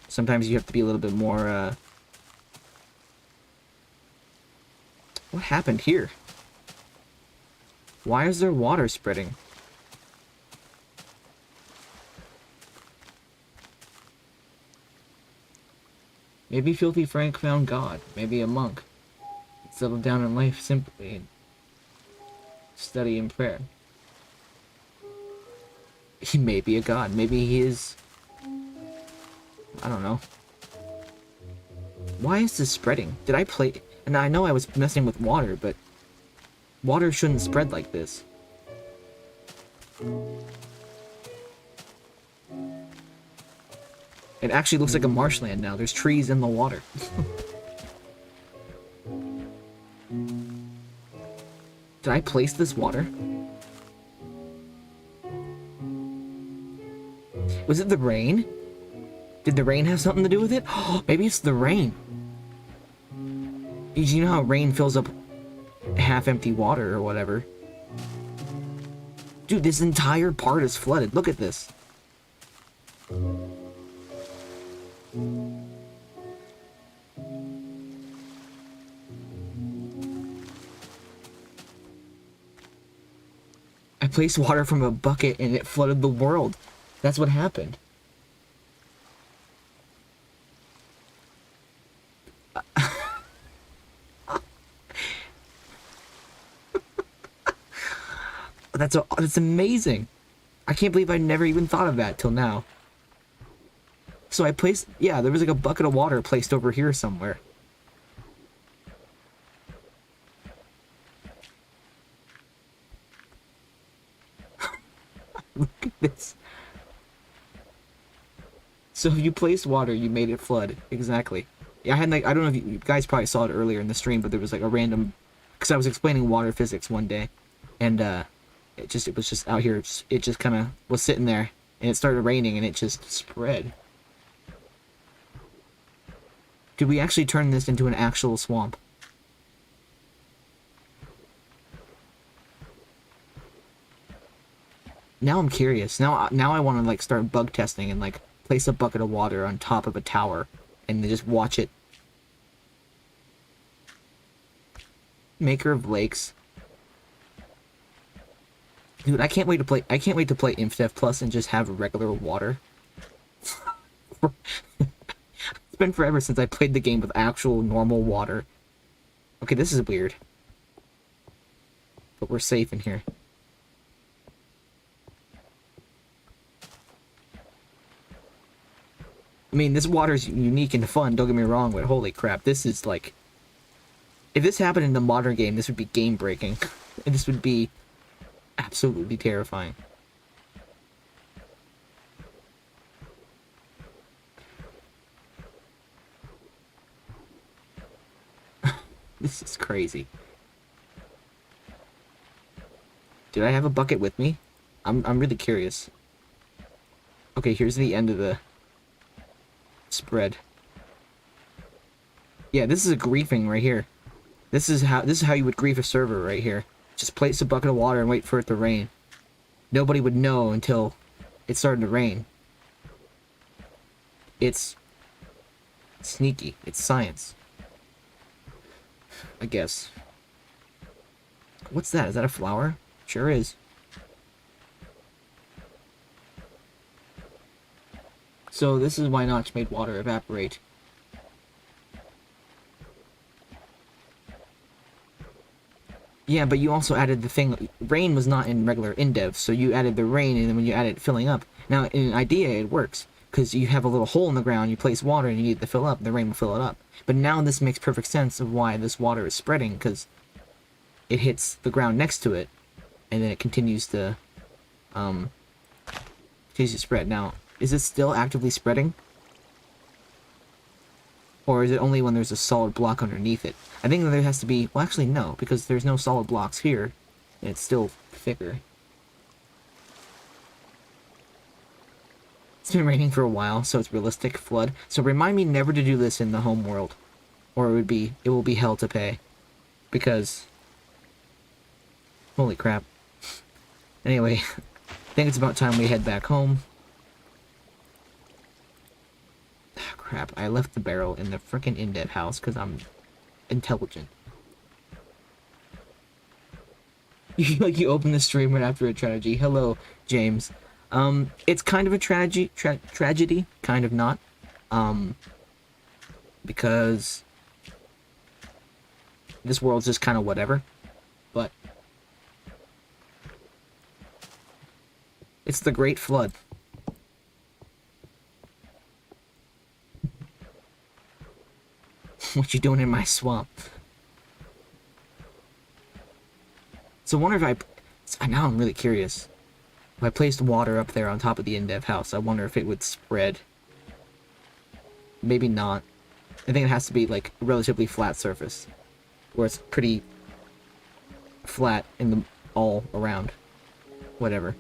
Sometimes you have to be a little bit more, What happened here? Why is there water spreading? Maybe Filthy Frank found God. Maybe a monk. Settled down in life simply and study and prayer. He may be a god. Maybe he is... I don't know. Why is this spreading? Did I play... And I know I was messing with water, but... Water shouldn't spread like this. It actually looks like a marshland now. There's trees in the water. Did I place this water? Was it the rain? Did the rain have something to do with it? Maybe it's the rain. You know how rain fills up half-empty water or whatever? Dude, this entire part is flooded. Look at this. I placed water from a bucket and it flooded the world. That's what happened. That's amazing. I can't believe I never even thought of that till now. So I placed, yeah, there was like a bucket of water placed over here somewhere. Look at this. So if you placed water, you made it flood. Exactly. Yeah, I had like, I don't know if you guys probably saw it earlier in the stream, but there was like a random, because I was explaining water physics one day, and it was just out here, it just kind of was sitting there, and it started raining, and it just spread. Did we actually turn this into an actual swamp? Now I'm curious. Now I want to like start bug testing and like place a bucket of water on top of a tower and then just watch it. Maker of lakes. Dude, I can't wait to play Indev Plus and just have regular water. It's been forever since I played the game with actual normal water. Okay, this is weird. But we're safe in here. I mean, this water's unique and fun, don't get me wrong, but holy crap, this is like... If this happened in the modern game, this would be game-breaking. And this would be absolutely terrifying. This is crazy. Did I have a bucket with me? I'm really curious. Okay, here's the end of the spread. Yeah, this is a griefing right here. This is how you would grief a server right here. Just place a bucket of water and wait for it to rain. Nobody would know until it started to rain. It's sneaky. It's science. I guess. What's that? Is that a flower? Sure is. So this is why Notch made water evaporate. Yeah, but you also added the thing, rain was not in regular Indev, so you added the rain, and then when you add it filling up. Now, in an idea, it works, because you have a little hole in the ground, you place water, and you need it to fill up, the rain will fill it up. But now this makes perfect sense of why this water is spreading, because it hits the ground next to it, and then it continues to spread. Now, is it still actively spreading? Or is it only when there's a solid block underneath it? I think there has to be... Well, actually, no, because there's no solid blocks here. And it's still thicker. It's been raining for a while, so it's realistic flood. So remind me never to do this in the home world. Or it will be hell to pay. Because Holy crap. Anyway, I think it's about time we head back home. Crap, I left the barrel in the frickin' Indev house because I'm intelligent. You open the stream right after a tragedy. Hello, James. It's kind of a tragedy, kind of not. Because this world's just kind of whatever. But it's the Great Flood. What you doing in my swamp? So I wonder if now I'm really curious. If I placed water up there on top of the Indev house, I wonder if it would spread. Maybe not. I think it has to be like a relatively flat surface. Where it's pretty flat in the all around. Whatever.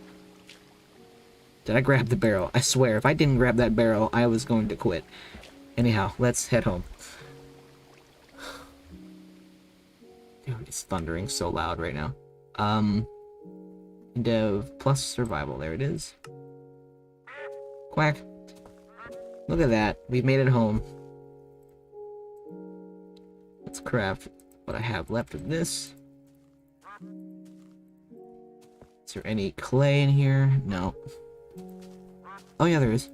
Did I grab the barrel? I swear, if I didn't grab that barrel, I was going to quit. Anyhow, let's head home. Dude, it's thundering so loud right now. Indev plus survival, there it is. Quack. Look at that, we've made it home. Let's craft what I have left of this. Is there any clay in here? No. Oh yeah, there is.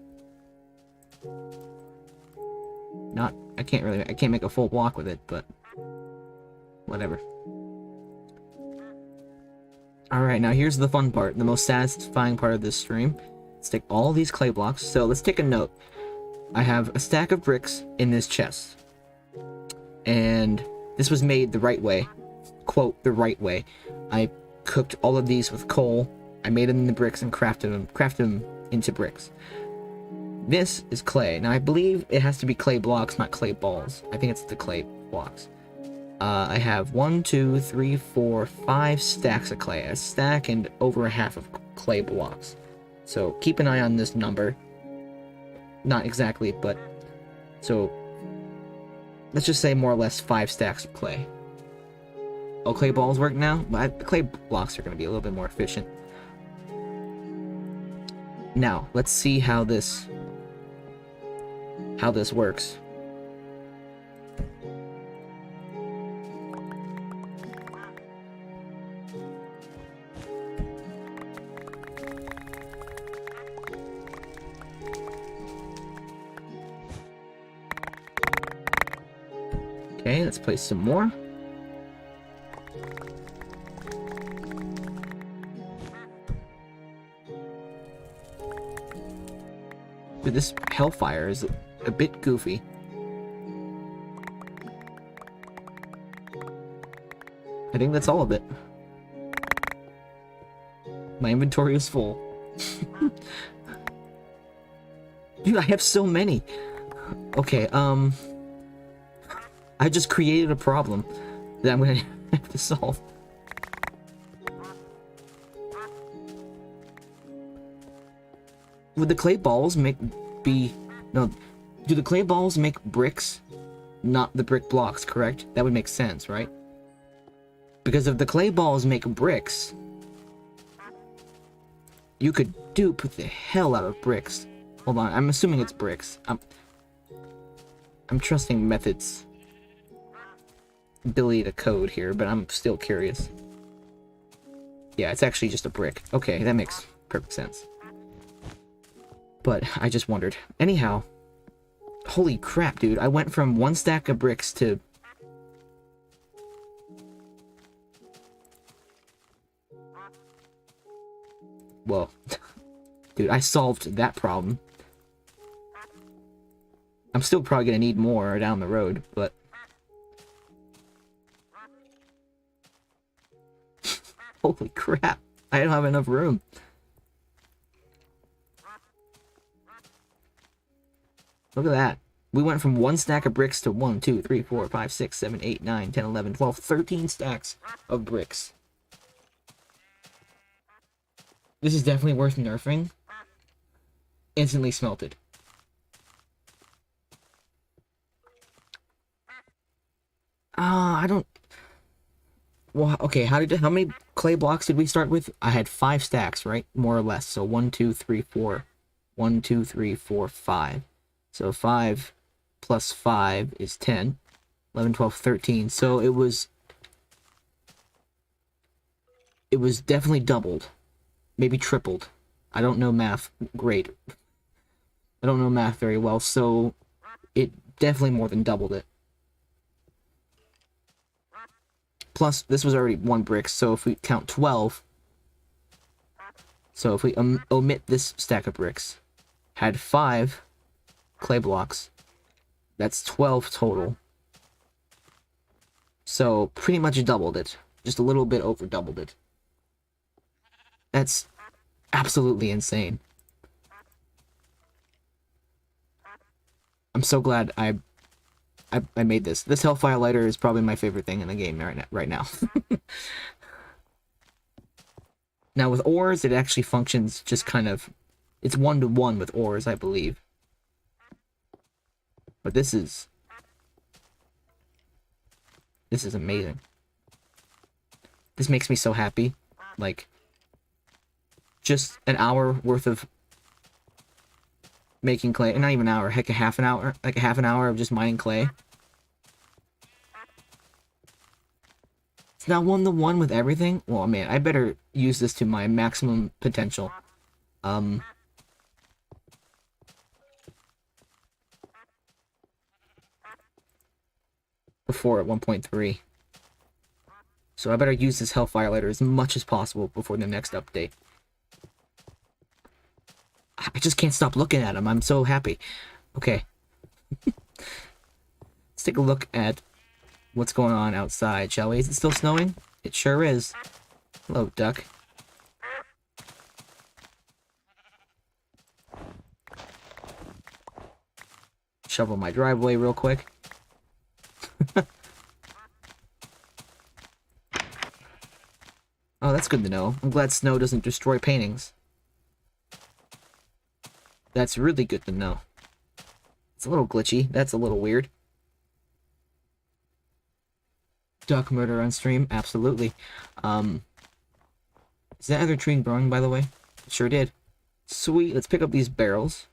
I can't make a full block with it, but whatever. Alright, now here's the fun part, the most satisfying part of this stream. Let's take all these clay blocks. So let's take a note. I have a stack of bricks in this chest. And this was made the right way. Quote, the right way. I cooked all of these with coal. I made them into bricks and crafted them into bricks. This is clay. Now I believe it has to be clay blocks, not clay balls. I think it's the clay blocks. I have 1, 2, 3, 4, 5 stacks of clay. A stack and over a half of clay blocks. So keep an eye on this number. Not exactly, but so let's just say more or less 5 stacks of clay. Oh, clay balls work now? But clay blocks are going to be a little bit more efficient. Now, let's see how this works. Okay, let's place some more. Dude, this hellfire is a bit goofy. I think that's all of it. My inventory is full. Dude, I have so many. Okay, I just created a problem that I'm gonna have to solve. Would the clay balls do the clay balls make bricks, not the brick blocks, correct? That would make sense, right? Because if the clay balls make bricks, you could dupe the hell out of bricks. Hold on, I'm assuming it's bricks. I'm trusting Method's ability to code here, but I'm still curious. Yeah, it's actually just a brick. Okay, that makes perfect sense. But I just wondered. Anyhow, holy crap, dude. I went from 1 stack of bricks to... Well, dude, I solved that problem. I'm still probably gonna need more down the road, but... Holy crap, I don't have enough room. Look at that. We went from 1 stack of bricks to 1, 2, 3, 4, 5, 6, 7, 8, 9, 10, 11, 12, 13 stacks of bricks. This is definitely worth nerfing. Instantly smelted. I don't... Well, okay, how many clay blocks did we start with? I had 5 stacks, right? More or less. So 1, 2, 3, 4. 1, 2, 3, 4, 5. So 5 plus 5 is 10. 11, 12, 13. So it was definitely doubled. Maybe tripled. I don't know math great. I don't know math very well, so it definitely more than doubled it. Plus, this was already 1 brick, so if we count 12, so if we omit this stack of bricks, had 5 clay blocks, that's 12 total. So pretty much doubled it. Just a little bit over doubled it. That's absolutely insane. I'm so glad I made this. This Hellfire lighter is probably my favorite thing in the game right now. Now with ores, it actually functions just kind of... It's 1-to-1 with ores, I believe. But this is amazing. This makes me so happy. Like, just an hour worth of making clay. Not even an hour, heck, half an hour. Like a half an hour of just mining clay. It's not 1-to-1 with everything. Well, man, I better use this to my maximum potential. Before at 1.3. So I better use this Hellfire lighter as much as possible before the next update. I just can't stop looking at him. I'm so happy. Okay. Let's take a look at what's going on outside, shall we? Is it still snowing? It sure is. Hello, duck. Shovel my driveway real quick. Oh, that's good to know. I'm glad snow doesn't destroy paintings. That's really good to know. It's a little glitchy. That's a little weird. Duck murder on stream? Absolutely. Is that other tree growing, by the way? It sure did. Sweet. Let's pick up these barrels.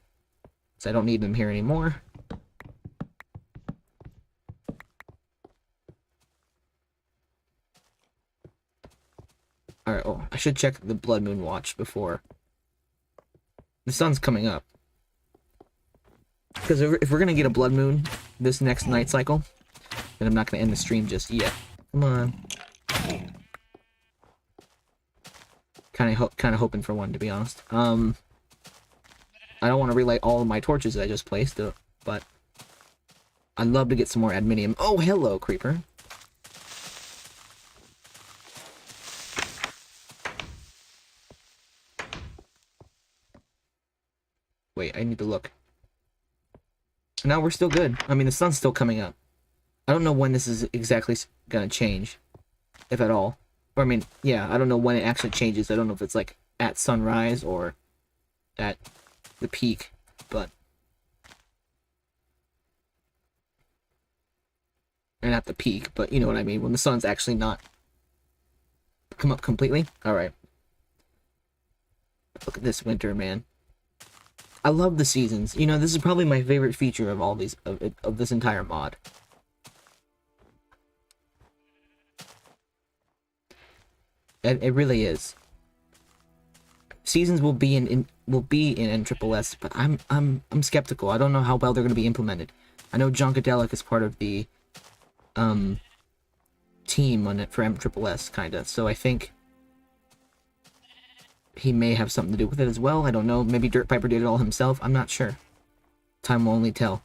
So I don't need them here anymore. Alright, oh, I should check the blood moon watch before. The sun's coming up. Because if we're gonna get a blood moon this next night cycle, then I'm not gonna end the stream just yet. Come on. Kind of hoping for one, to be honest. I don't want to relight all of my torches that I just placed, but I'd love to get some more adminium. Oh, hello, creeper. Wait, I need to look. No, we're still good. I mean, the sun's still coming up. I don't know when this is exactly gonna change, if at all. Or, I mean, yeah, I don't know when it actually changes. I don't know if it's, like, at sunrise or at the peak, but... And at the peak, but you know what I mean, when the sun's actually not come up completely. Alright. Look at this winter, man. I love the seasons. You know, this is probably my favorite feature of all these, of this entire mod. It really is. Seasons will be in NSSS, but I'm skeptical. I don't know how well they're going to be implemented. I know Junkadelic is part of the team on it for MSSS, kinda. So I think he may have something to do with it as well. I don't know. Maybe Dirt Piper did it all himself. I'm not sure. Time will only tell.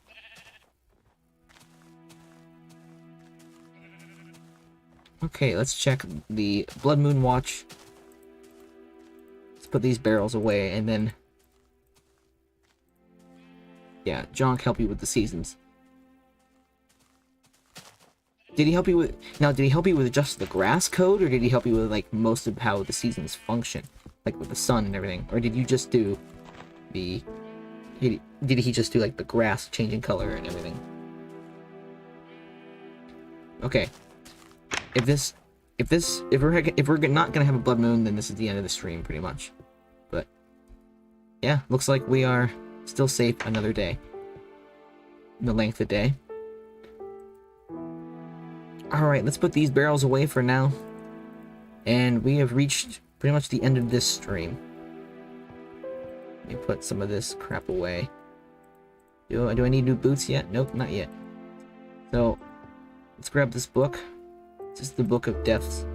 Okay, let's check the Blood Moon Watch. Let's put these barrels away, and then... Yeah, John can help you with the seasons. Did he help you with... Now, did he help you with just the grass code, or did he help you with, like, most of how the seasons function? Like, with the sun and everything? Or did you just do the... Did he just do, like, the grass changing color and everything? Okay. If this if we're not gonna have a blood moon, then this is the end of the stream, pretty much. But yeah, looks like we are still safe another day. The length of day. Alright, let's put these barrels away for now. And we have reached pretty much the end of this stream. Let me put some of this crap away. Do I need new boots yet? Nope, not yet. So, let's grab this book. This is the Book of Deaths.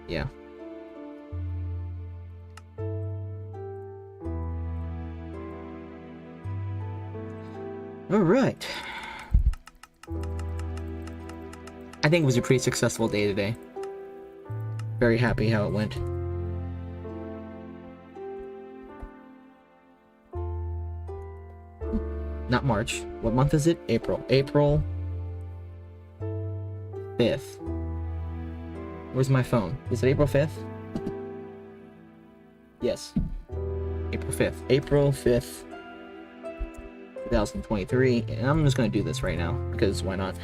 Yeah. Alright. I think it was a pretty successful day today. Very happy how it went. Not March. What month is it? April. April 5th. Where's my phone? Is it April 5th? Yes. April 5th. April 5th, 2023. And I'm just going to do this right now, because why not?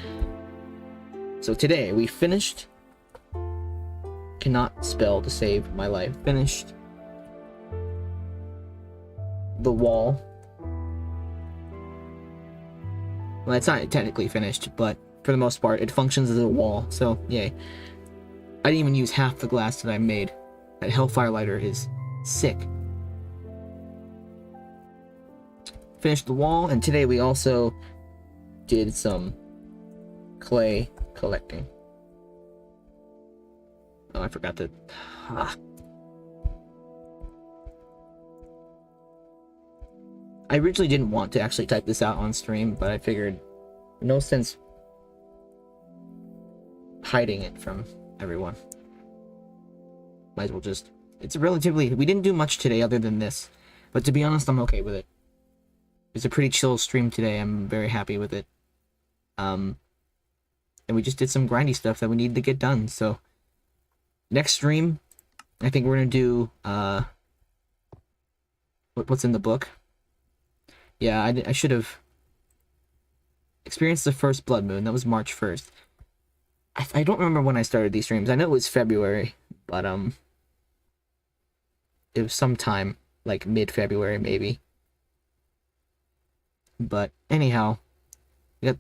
So today, we finished... Cannot spell to save my life. Finished the wall. Well, it's not technically finished, but for the most part, it functions as a wall, so yay. I didn't even use half the glass that I made. That Hellfire lighter is sick. Finished the wall, and today we also did some clay collecting. Oh, I forgot to... I originally didn't want to actually type this out on stream, but I figured no sense hiding it from everyone. Might as well just... It's relatively... We didn't do much today other than this, but to be honest, I'm okay with it. It's a pretty chill stream today. I'm very happy with it. And we just did some grindy stuff that we needed to get done, so... Next stream, I think we're gonna do, what's in the book? Yeah, I should have experienced the first blood moon. That was March 1st. I don't remember when I started these streams. I know it was February, but, it was sometime, like, mid-February, maybe. But, anyhow, we got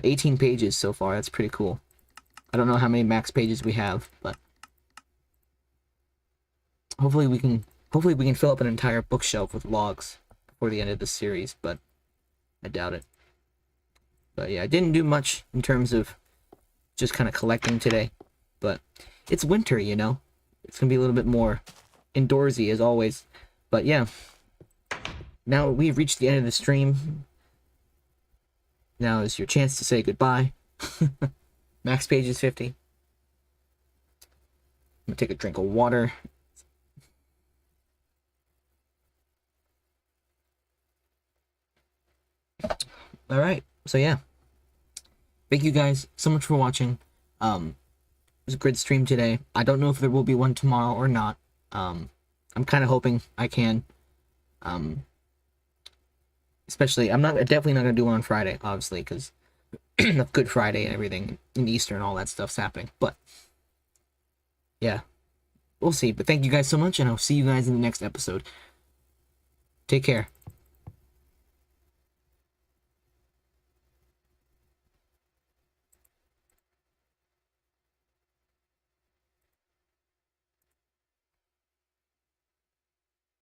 18 pages so far. That's pretty cool. I don't know how many max pages we have, but hopefully we can fill up an entire bookshelf with logs before the end of this series, but I doubt it. But yeah, I didn't do much in terms of just kind of collecting today, but it's winter, you know? It's gonna be a little bit more indoorsy as always. But yeah, now we've reached the end of the stream. Now is your chance to say goodbye. Max page is 50. I'm gonna take a drink of water. Alright, so yeah. Thank you guys so much for watching. It was a great stream today. I don't know if there will be one tomorrow or not. I'm kind of hoping I can. Especially, definitely not gonna do one on Friday, obviously, because of Good Friday and everything, and Easter and all that stuff's happening. But yeah, we'll see. But thank you guys so much, and I'll see you guys in the next episode. Take care.